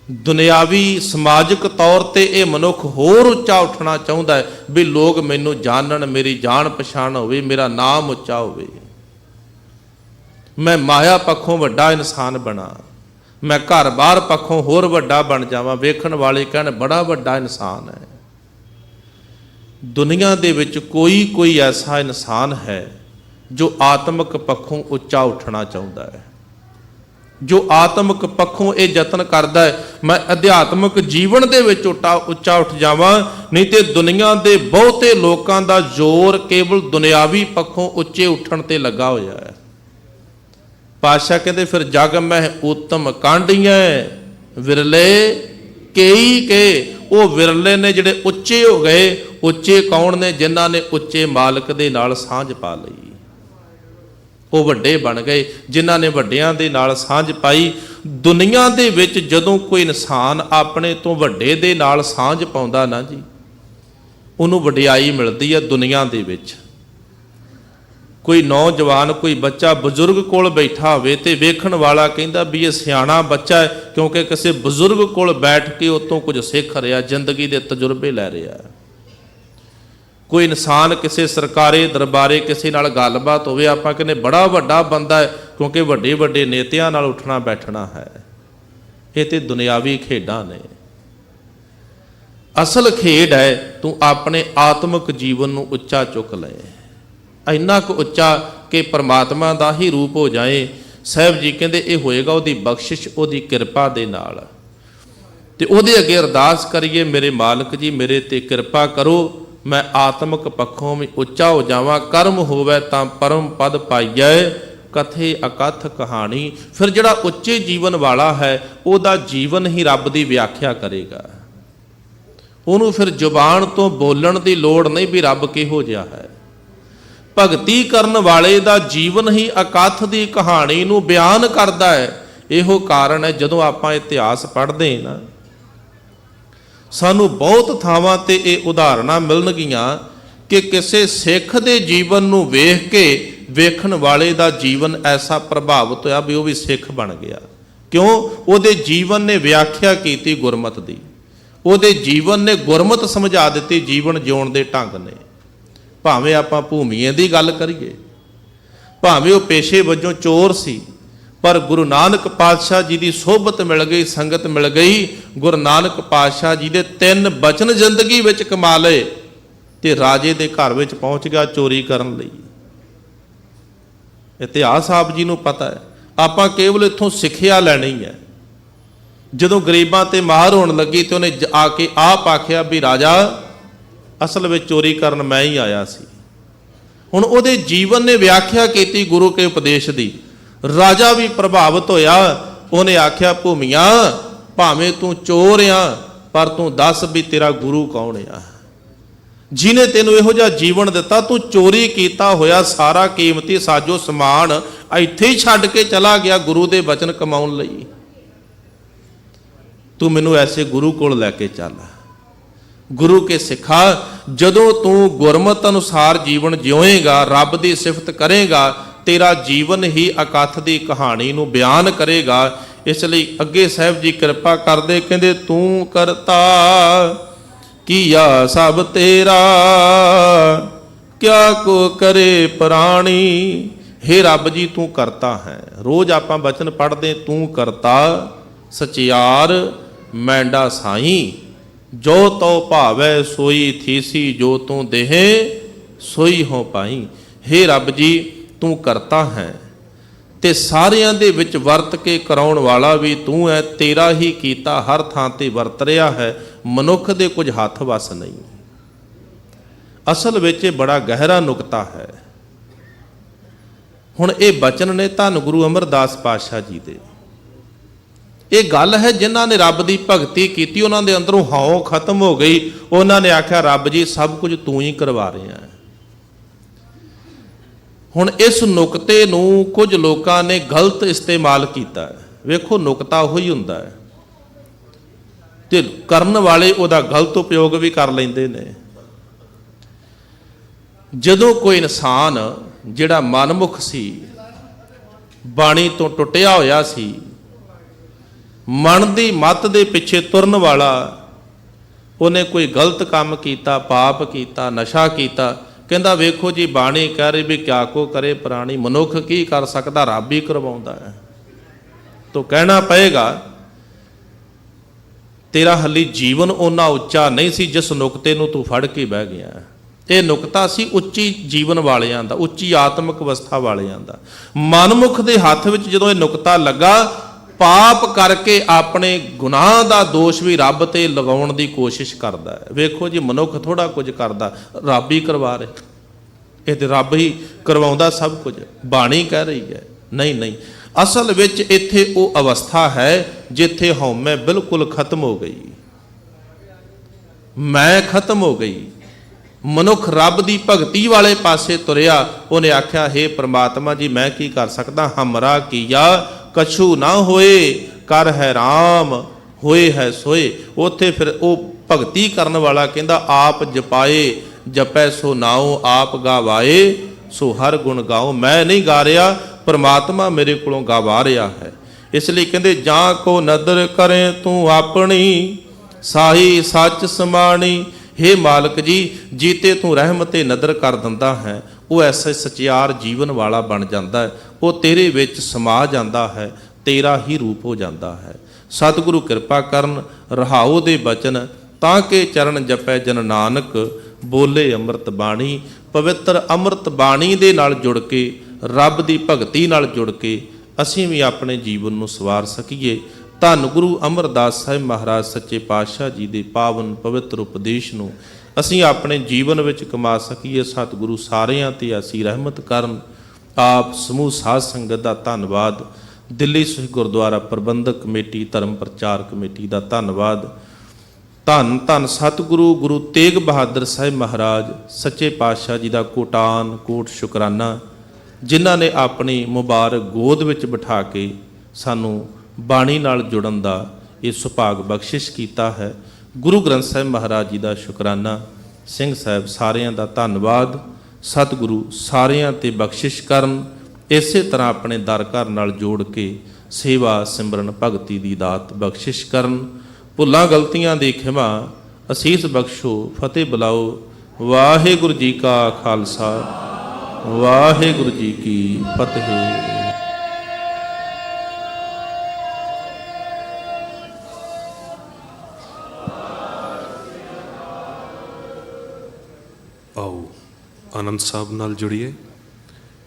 ਦੁਨਿਆਵੀ ਸਮਾਜਿਕ ਤੌਰ ਤੇ ਇਹ ਮਨੁੱਖ ਹੋਰ ਉੱਚਾ ਉੱਠਣਾ ਚਾਹੁੰਦਾ ਹੈ ਵੀ ਲੋਕ ਮੈਨੂੰ ਜਾਣਨ, ਮੇਰੀ ਜਾਣ ਪਛਾਣ ਹੋਵੇ, ਮੇਰਾ ਨਾਮ ਉੱਚਾ ਹੋਵੇ, ਮੈਂ ਮਾਇਆ ਪੱਖੋਂ ਵੱਡਾ ਇਨਸਾਨ ਬਣਾ, ਮੈਂ ਘਰ-ਬਾਰ ਪੱਖੋਂ ਹੋਰ ਵੱਡਾ ਬਣ ਜਾਵਾਂ, ਵੇਖਣ ਵਾਲੇ ਕਹਿਣ ਬੜਾ ਵੱਡਾ ਇਨਸਾਨ ਹੈ। ਦੁਨੀਆ ਦੇ ਵਿੱਚ ਕੋਈ ਐਸਾ ਇਨਸਾਨ ਹੈ ਜੋ ਆਤਮਿਕ ਪੱਖੋਂ ਉੱਚਾ ਉੱਠਣਾ ਚਾਹੁੰਦਾ ਹੈ, ਜੋ ਆਤਮਿਕ ਪੱਖੋਂ ਇਹ ਯਤਨ ਕਰਦਾ ਹੈ ਮੈਂ ਅਧਿਆਤਮਿਕ ਜੀਵਨ ਦੇ ਵਿੱਚ ਉੱਚਾ ਉੱਠ ਜਾਵਾਂ। ਨਹੀਂ ਤੇ ਦੁਨੀਆ ਦੇ ਬਹੁਤੇ ਲੋਕਾਂ ਦਾ ਜ਼ੋਰ ਕੇਵਲ ਦੁਨਿਆਵੀ ਪੱਖੋਂ ਉੱਚੇ ਉੱਠਣ ਤੇ ਲੱਗਾ ਹੋਇਆ ਹੈ। ਪਾਤਸ਼ਾਹ ਕਹਿੰਦੇ ਫਿਰ ਜਗ ਮਹਿ ਉਤਮ ਕਾਂਢੀਐ, ਵਿਰਲੇ ਕਈ ਕੇ। ਉਹ ਵਿਰਲੇ ਨੇ ਜਿਹੜੇ ਉੱਚੇ ਹੋ ਗਏ। ਉੱਚੇ ਕੌਣ ਨੇ? ਜਿਨ੍ਹਾਂ ਨੇ ਉੱਚੇ ਮਾਲਕ ਦੇ ਨਾਲ ਸਾਂਝ ਪਾ ਲਈ। ਉਹ ਵੱਡੇ ਬਣ ਗਏ ਜਿਨ੍ਹਾਂ ਨੇ ਵੱਡਿਆਂ ਦੇ ਨਾਲ ਸਾਂਝ ਪਾਈ। ਦੁਨੀਆ ਦੇ ਵਿੱਚ ਜਦੋਂ ਕੋਈ ਇਨਸਾਨ ਆਪਣੇ ਤੋਂ ਵੱਡੇ ਦੇ ਨਾਲ ਸਾਂਝ ਪਾਉਂਦਾ ਨਾ ਜੀ, ਉਹਨੂੰ ਵਡਿਆਈ ਮਿਲਦੀ ਹੈ ਦੁਨੀਆ ਦੇ ਵਿੱਚ। ਕੋਈ ਨੌਜਵਾਨ ਕੋਈ ਬੱਚਾ ਬਜ਼ੁਰਗ ਕੋਲ ਬੈਠਾ ਹੋਵੇ ਤੇ ਵੇਖਣ ਵਾਲਾ ਕਹਿੰਦਾ ਵੀ ਇਹ ਸਿਆਣਾ ਬੱਚਾ ਹੈ, ਕਿਉਂਕਿ ਕਿਸੇ ਬਜ਼ੁਰਗ ਕੋਲ ਬੈਠ ਕੇ ਉਤੋਂ ਕੁਝ ਸਿੱਖ ਰਿਹਾ, ਜ਼ਿੰਦਗੀ ਦੇ ਤਜਰਬੇ ਲੈ ਰਿਹਾ। ਕੋਈ ਇਨਸਾਨ ਕਿਸੇ ਸਰਕਾਰੀ ਦਰਬਾਰੇ ਕਿਸੇ ਨਾਲ ਗੱਲਬਾਤ ਹੋਵੇ, ਆਪਾਂ ਕਹਿੰਦੇ ਬੜਾ ਵੱਡਾ ਬੰਦਾ ਹੈ, ਕਿਉਂਕਿ ਵੱਡੇ ਵੱਡੇ ਨੇਤਿਆਂ ਨਾਲ ਉੱਠਣਾ ਬੈਠਣਾ ਹੈ। ਇਹ ਤੇ ਦੁਨਿਆਵੀ ਖੇਡਾਂ ਨੇ। ਅਸਲ ਖੇਡ ਹੈ ਤੂੰ ਆਪਣੇ ਆਤਮਿਕ ਜੀਵਨ ਨੂੰ ਉੱਚਾ ਚੁੱਕ ਲੈ, ਇੰਨਾ ਕੁ ਉੱਚਾ ਕਿ ਪਰਮਾਤਮਾ ਦਾ ਹੀ ਰੂਪ ਹੋ ਜਾਏ। ਸਾਹਿਬ ਜੀ ਕਹਿੰਦੇ ਇਹ ਹੋਏਗਾ ਉਹਦੀ ਬਖਸ਼ਿਸ਼, ਉਹਦੀ ਕਿਰਪਾ ਦੇ ਨਾਲ। ਤੇ ਉਹਦੇ ਅੱਗੇ ਅਰਦਾਸ ਕਰੀਏ, ਮੇਰੇ ਮਾਲਕ ਜੀ ਮੇਰੇ ਤੇ ਕਿਰਪਾ ਕਰੋ, ਮੈਂ ਆਤਮਿਕ ਪੱਖੋਂ ਵੀ ਉੱਚਾ ਹੋ ਜਾਵਾਂ। ਕਰਮ ਹੋਵੇ ਤਾਂ ਪਰਮ ਪਦ ਪਾਈਐ, ਕਥੇ ਅਕਥ ਕਹਾਣੀ। ਫਿਰ ਜਿਹੜਾ ਉੱਚੇ ਜੀਵਨ ਵਾਲਾ ਹੈ ਉਹਦਾ ਜੀਵਨ ਹੀ ਰੱਬ ਦੀ ਵਿਆਖਿਆ ਕਰੇਗਾ। ਉਹਨੂੰ ਫਿਰ ਜ਼ੁਬਾਨ ਤੋਂ ਬੋਲਣ ਦੀ ਲੋੜ ਨਹੀਂ ਵੀ ਰੱਬ ਕਿਹੋ ਜਿਹਾ ਹੈ। ਭਗਤੀ ਕਰਨ ਵਾਲੇ ਦਾ ਜੀਵਨ ਹੀ ਅਕਥ ਦੀ ਕਹਾਣੀ ਨੂੰ ਬਿਆਨ ਕਰਦਾ ਹੈ। ਇਹੋ ਕਾਰਨ ਹੈ ਜਦੋਂ ਆਪਾਂ ਇਤਿਹਾਸ ਪੜ੍ਹਦੇ ਨਾ, ਸਾਨੂੰ ਬਹੁਤ ਥਾਵਾਂ ਤੇ ਇਹ ਉਦਾਹਰਨਾਂ ਮਿਲਣਗੀਆਂ ਕਿ ਕਿਸੇ ਸਿੱਖ ਦੇ ਜੀਵਨ ਨੂੰ ਵੇਖ ਕੇ ਵੇਖਣ ਵਾਲੇ ਦਾ ਜੀਵਨ ਐਸਾ ਪ੍ਰਭਾਵਿਤ ਹੋਇਆ ਵੀ ਉਹ ਵੀ ਸਿੱਖ ਬਣ ਗਿਆ। ਕਿਉਂ? ਉਹਦੇ ਜੀਵਨ ਨੇ ਵਿਆਖਿਆ ਕੀਤੀ ਗੁਰਮਤਿ ਦੀ, ਉਹਦੇ ਜੀਵਨ ਨੇ ਗੁਰਮਤਿ ਸਮਝਾ ਦਿੱਤੀ ਜੀਵਨ ਜਿਉਣ ਦੇ ਢੰਗ ਨੇ। ਭਾਵੇਂ ਆਪਾਂ ਭੂਮੀਏ ਦੀ ਗੱਲ ਕਰੀਏ, ਭਾਵੇਂ ਉਹ ਪੇਸ਼ੇ ਵਜੋਂ ਚੋਰ ਸੀ, ਪਰ ਗੁਰੂ ਨਾਨਕ ਪਾਤਸ਼ਾਹ ਜੀ ਦੀ ਸੋਭਤ ਮਿਲ ਗਈ, ਸੰਗਤ ਮਿਲ ਗਈ। ਗੁਰੂ ਨਾਨਕ ਪਾਤਸ਼ਾਹ ਜੀ ਦੇ 3 ਬਚਨ ਜ਼ਿੰਦਗੀ ਵਿੱਚ ਕਮਾ ਲਏ ਤੇ ਰਾਜੇ ਦੇ ਘਰ ਵਿੱਚ ਪਹੁੰਚ ਗਿਆ ਚੋਰੀ ਕਰਨ ਲਈ। ਇਤਿਹਾਸ ਆਪ ਜੀ ਨੂੰ ਪਤਾ ਹੈ। ਆਪਾਂ ਕੇਵਲ ਇੱਥੋਂ ਸਿੱਖਿਆ ਲੈਣੀ ਹੈ। ਜਦੋਂ ਗਰੀਬਾਂ ਤੇ ਮਾਰ ਹੋਣ ਲੱਗੀ ਤੇ ਉਹਨੇ ਆ ਕੇ ਆਪ ਆਖਿਆ ਵੀ ਰਾਜਾ ਅਸਲ ਵਿੱਚ ਚੋਰੀ ਕਰਨ ਮੈਂ ਹੀ ਆਇਆ ਸੀ। ਹੁਣ ਉਹਦੇ ਜੀਵਨ ਨੇ ਵਿਆਖਿਆ ਕੀਤੀ ਗੁਰੂ ਕੇ ਉਪਦੇਸ਼ ਦੀ। ਰਾਜਾ ਵੀ ਪ੍ਰਭਾਵਿਤ ਹੋਇਆ। ਉਹਨੇ ਆਖਿਆ ਭੂਮੀਆਂ ਭਾਵੇਂ ਤੂੰ ਚੋਰ ਆ, ਪਰ ਤੂੰ ਦੱਸ ਵੀ ਤੇਰਾ ਗੁਰੂ ਕੌਣ ਆ, ਜਿਹਨੇ ਤੈਨੂੰ ਇਹੋ ਜਿਹਾ ਜੀਵਨ ਦਿੱਤਾ। ਤੂੰ ਚੋਰੀ ਕੀਤਾ ਹੋਇਆ ਸਾਰਾ ਕੀਮਤੀ ਸਾਜੋ ਸਮਾਨ ਇੱਥੇ ਹੀ ਛੱਡ ਕੇ ਚਲਾ ਗਿਆ ਗੁਰੂ ਦੇ ਬਚਨ ਕਮਾਉਣ ਲਈ। ਤੂੰ ਮੈਨੂੰ ਐਸੇ ਗੁਰੂ ਕੋਲ ਲੈ ਕੇ ਚੱਲ, ਗੁਰੂ ਕੇ ਸਿੱਖਾ। ਜਦੋਂ ਤੂੰ ਗੁਰਮਤਿ ਅਨੁਸਾਰ ਜੀਵਨ ਜਿਉਏਗਾ, ਰੱਬ ਦੀ ਸਿਫਤ ਕਰੇਗਾ, ਤੇਰਾ ਜੀਵਨ ਹੀ ਅਕਥ ਦੀ ਕਹਾਣੀ ਨੂੰ ਬਿਆਨ ਕਰੇਗਾ। ਇਸ ਲਈ ਅੱਗੇ ਸਾਹਿਬ ਜੀ ਕਿਰਪਾ ਕਰਦੇ, ਕਹਿੰਦੇ ਤੂੰ ਕਰਤਾ ਕੀਆ ਸਭ ਤੇਰਾ, ਕਿਆ ਕੋ ਕਰੇ ਪ੍ਰਾਣੀ। ਹੇ ਰੱਬ ਜੀ ਤੂੰ ਕਰਤਾ ਹੈ। ਰੋਜ਼ ਆਪਾਂ ਬਚਨ ਪੜ੍ਹਦੇ, ਤੂੰ ਕਰਤਾ ਸਚਿਆਰ ਮੈਂਡਾ ਸਾਈਂ, ਜੋ ਤੋ ਭਾਵੈ ਸੋਈ ਥੀਸੀ, ਜੋ ਤੂੰ ਦੇਹੇ ਸੋਈ ਹੋ ਪਾਈ। ਹੇ ਰੱਬ ਜੀ ਤੂੰ ਕਰਤਾ ਹੈ ਤੇ ਸਾਰਿਆਂ ਦੇ ਵਿੱਚ ਵਰਤ ਕੇ ਕਰਾਉਣ ਵਾਲਾ ਵੀ ਤੂੰ ਹੈ। ਤੇਰਾ ਹੀ ਕੀਤਾ ਹਰ ਥਾਂ ਤੇ ਵਰਤ ਰਿਹਾ ਹੈ, ਮਨੁੱਖ ਦੇ ਕੁਝ ਹੱਥ ਵੱਸ ਨਹੀਂ। ਅਸਲ ਵਿੱਚ ਇਹ ਬੜਾ ਗਹਿਰਾ ਨੁਕਤਾ ਹੈ। ਹੁਣ ਇਹ ਬਚਨ ਨੇ ਧੰਨ ਗੁਰੂ ਅਮਰਦਾਸ ਪਾਤਸ਼ਾਹ ਜੀ ਦੇ। ਇਹ ਗੱਲ ਹੈ ਜਿਨ੍ਹਾਂ ਨੇ ਰੱਬ ਦੀ ਭਗਤੀ ਕੀਤੀ, ਉਹਨਾਂ ਦੇ ਅੰਦਰੋਂ ਹਉ ਖਤਮ ਹੋ ਗਈ। ਉਹਨਾਂ ਨੇ ਆਖਿਆ ਰੱਬ ਜੀ ਸਭ ਕੁਝ ਤੂੰ ਹੀ ਕਰਵਾ ਰਿਹਾ ਹੈ। ਹੁਣ ਇਸ ਨੁਕਤੇ ਨੂੰ ਕੁਝ ਲੋਕਾਂ ਨੇ ਗਲਤ ਇਸਤੇਮਾਲ ਕੀਤਾ ਹੈ। ਵੇਖੋ ਨੁਕਤਾ ਉਹੀ ਹੁੰਦਾ ਹੈ ਤੇ ਕਰਨ ਵਾਲੇ ਉਹਦਾ ਗਲਤ ਉਪਯੋਗ ਵੀ ਕਰ ਲੈਂਦੇ ਨੇ। ਜਦੋਂ ਕੋਈ ਇਨਸਾਨ ਜਿਹੜਾ ਮਨਮੁਖ ਸੀ, ਬਾਣੀ ਤੋਂ ਟੁੱਟਿਆ ਹੋਇਆ ਸੀ, ਮਨ ਦੀ ਮੱਤ ਦੇ ਪਿੱਛੇ ਤੁਰਨ ਵਾਲਾ, ਉਹਨੇ ਕੋਈ ਗਲਤ ਕੰਮ ਕੀਤਾ, ਪਾਪ ਕੀਤਾ, ਨਸ਼ਾ ਕੀਤਾ, ਕਹਿੰਦਾ ਵੇਖੋ ਜੀ ਬਾਣੀ ਕਹਿ ਰਹੀ ਵੀ ਕਿਆ ਕੋ ਕਰੇ ਪ੍ਰਾਣੀ। ਮਨੁੱਖ ਕੀ ਕਰ ਸਕਦਾ, ਰੱਬ ਹੀ ਕਰਵਾਉਂਦਾ ਹੈ। ਤੋ ਕਹਿਣਾ ਪਏਗਾ ਤੇਰਾ ਹਾਲੀ ਜੀਵਨ ਉਹਨਾਂ ਉੱਚਾ ਨਹੀਂ ਸੀ ਜਿਸ ਨੁਕਤੇ ਨੂੰ ਤੂੰ ਫੜ ਕੇ ਬਹਿ ਗਿਆ। ਇਹ ਨੁਕਤਾ ਸੀ ਉੱਚੀ ਜੀਵਨ ਵਾਲਿਆਂ ਦਾ, ਉੱਚੀ ਆਤਮਿਕ ਅਵਸਥਾ ਵਾਲਿਆਂ ਦਾ। ਮਨਮੁਖ ਦੇ ਹੱਥ ਵਿੱਚ ਜਦੋਂ ਇਹ ਨੁਕਤਾ ਲੱਗਾ, ਪਾਪ ਕਰਕੇ ਆਪਣੇ ਗੁਨਾਹ ਦਾ ਦੋਸ਼ ਵੀ ਰੱਬ ਤੇ ਲਗਾਉਣ ਦੀ ਕੋਸ਼ਿਸ਼ ਕਰਦਾ ਹੈ। ਵੇਖੋ ਜੀ ਮਨੁੱਖ ਥੋੜਾ ਕੁਝ ਕਰਦਾ, ਰੱਬ ਹੀ ਕਰਵਾ ਰਿਹਾ। ਇਹ ਤੇ ਰੱਬ ਹੀ ਕਰਵਾਉਂਦਾ ਸਭ ਕੁਝ। ਬਾਣੀ ਕਹਿ ਰਹੀ ਹੈ ਨਹੀਂ ਨਹੀਂ, ਅਸਲ ਵਿੱਚ ਇੱਥੇ ਉਹ ਅਵਸਥਾ ਹੈ ਜਿੱਥੇ ਹਉਮੈ ਬਿਲਕੁਲ ਖਤਮ ਹੋ ਗਈ, ਮੈਂ ਖਤਮ ਹੋ ਗਈ। ਮਨੁੱਖ ਰੱਬ ਦੀ ਭਗਤੀ ਵਾਲੇ ਪਾਸੇ ਤੁਰਿਆ। ਉਹਨੇ ਆਖਿਆ ਹੇ ਪ੍ਰਮਾਤਮਾ ਜੀ ਮੈਂ ਕੀ ਕਰ ਸਕਦਾ, ਹਮਰਾ ਕੀਆ ਕਛੂ ਨਾ ਹੋਏ, ਕਰ ਹੈ ਰਾਮ ਹੋਏ ਹੈ ਸੋਏ। ਉੱਥੇ ਫਿਰ ਉਹ ਭਗਤੀ ਕਰਨ ਵਾਲਾ ਕਹਿੰਦਾ ਆਪ ਜਪਾਏ, ਜਪੈ ਸੋ ਨਾਉ ਆਪ ਗਾਵਾਏ, ਸੋ ਹਰ ਗੁਣ ਗਾਓ। ਮੈਂ ਨਹੀਂ ਗਾ ਰਿਹਾ, ਪਰਮਾਤਮਾ ਮੇਰੇ ਕੋਲੋਂ ਗਵਾ ਰਿਹਾ ਹੈ। ਇਸ ਲਈ ਕਹਿੰਦੇ ਜਾਂ ਕੋ ਨਦਰ ਕਰੇ ਤੂੰ ਆਪਣੀ, ਸਾਹੀ ਸੱਚ ਸਮਾਣੀ। ਹੇ ਮਾਲਕ ਜੀ, ਜੀਤੇ ਤੂੰ ਰਹਿਮਤ ਤੇ ਨਦਰ ਕਰ ਦਿੰਦਾ ਹੈ, ਉਹ ਐਸੇ ਸਚਿਆਰ ਜੀਵਨ ਵਾਲਾ ਬਣ ਜਾਂਦਾ ਹੈ, ਉਹ ਤੇਰੇ ਵਿੱਚ ਸਮਾ ਜਾਂਦਾ ਹੈ, ਤੇਰਾ ਹੀ ਰੂਪ ਹੋ ਜਾਂਦਾ ਹੈ। ਸਤਿਗੁਰੂ ਕਿਰਪਾ ਕਰਨ, ਰਹਾਉ ਦੇ ਬਚਨ, ਤਾਂ ਕਿ ਚਰਨ ਜਪੈ ਜਨ ਨਾਨਕ, ਬੋਲੇ ਅੰਮ੍ਰਿਤ ਬਾਣੀ। ਪਵਿੱਤਰ ਅੰਮ੍ਰਿਤ ਬਾਣੀ ਦੇ ਨਾਲ ਜੁੜ ਕੇ, ਰੱਬ ਦੀ ਭਗਤੀ ਨਾਲ ਜੁੜ ਕੇ ਅਸੀਂ ਵੀ ਆਪਣੇ ਜੀਵਨ ਨੂੰ ਸਵਾਰ ਸਕੀਏ। ਧੰਨ ਗੁਰੂ ਅਮਰਦਾਸ ਸਾਹਿਬ ਮਹਾਰਾਜ ਸੱਚੇ ਪਾਤਸ਼ਾਹ ਜੀ ਦੇ ਪਾਵਨ ਪਵਿੱਤਰ ਉਪਦੇਸ਼ ਨੂੰ ਅਸੀਂ ਆਪਣੇ ਜੀਵਨ ਵਿੱਚ ਕਮਾ ਸਕੀਏ। ਸਤਿਗੁਰੂ ਸਾਰਿਆਂ ਤੇ ਐਸੀ ਰਹਿਮਤ ਕਰਨ। ਆਪ ਸਮੂਹ ਸਾਧ ਸੰਗਤ ਦਾ ਧੰਨਵਾਦ। ਦਿੱਲੀ ਸਿੱਖ ਗੁਰਦੁਆਰਾ ਪ੍ਰਬੰਧਕ ਕਮੇਟੀ, ਧਰਮ ਪ੍ਰਚਾਰ ਕਮੇਟੀ ਦਾ ਧੰਨਵਾਦ। ਧੰਨ ਧੰਨ ਸਤਿਗੁਰੂ ਗੁਰੂ ਤੇਗ ਬਹਾਦਰ ਸਾਹਿਬ ਮਹਾਰਾਜ ਸੱਚੇ ਪਾਤਸ਼ਾਹ ਜੀ ਦਾ ਕੋਟਾਨ ਕੋਟ ਸ਼ੁਕਰਾਨਾ, ਜਿਨ੍ਹਾਂ ਨੇ ਆਪਣੀ ਮੁਬਾਰਕ ਗੋਦ ਵਿੱਚ ਬਿਠਾ ਕੇ ਸਾਨੂੰ ਬਾਣੀ ਨਾਲ ਜੁੜਨ ਦਾ ਇਹ ਸੁਭਾਗ ਬਖਸ਼ਿਸ਼ ਕੀਤਾ ਹੈ। ਗੁਰੂ ਗ੍ਰੰਥ ਸਾਹਿਬ ਮਹਾਰਾਜ ਜੀ ਦਾ ਸ਼ੁਕਰਾਨਾ। ਸਿੰਘ ਸਾਹਿਬ ਸਾਰਿਆਂ ਦਾ ਧੰਨਵਾਦ। ਸਤਿਗੁਰੂ ਸਾਰਿਆਂ ਤੇ ਬਖਸ਼ਿਸ਼ ਕਰਨ। ਇਸੇ ਤਰ੍ਹਾਂ ਆਪਣੇ ਦਰ ਘਰ ਨਾਲ ਜੋੜ ਕੇ ਸੇਵਾ ਸਿਮਰਨ ਭਗਤੀ ਦੀ ਦਾਤ ਬਖਸ਼ਿਸ਼ ਕਰਨ। ਭੁੱਲਾਂ ਗਲਤੀਆਂ ਦੀ ਖਿਮਾ ਅਸੀਸ ਬਖਸ਼ੋ, ਫਤਿਹ ਬੁਲਾਓ। ਵਾਹਿਗੁਰੂ ਜੀ ਕਾ ਖਾਲਸਾ, ਵਾਹਿਗੁਰੂ ਜੀ ਕੀ ਫਤਿਹ। ਆਓ ਆਨੰਦ ਸਾਹਿਬ ਨਾਲ ਜੁੜੀਏ।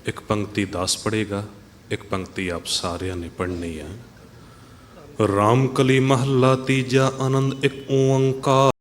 ਇੱਕ ਪੰਕਤੀ ਦਾਸ ਪੜ੍ਹੇਗਾ, ਇੱਕ ਪੰਕਤੀ ਆਪ ਸਾਰਿਆਂ ਨੇ ਪੜ੍ਹਨੀ ਹੈ। ਰਾਮ ਕਲੀ ਮਹੱਲਾ ਤੀਜਾ, ਆਨੰਦ ਇੱਕ ਓੰਕਾਰ।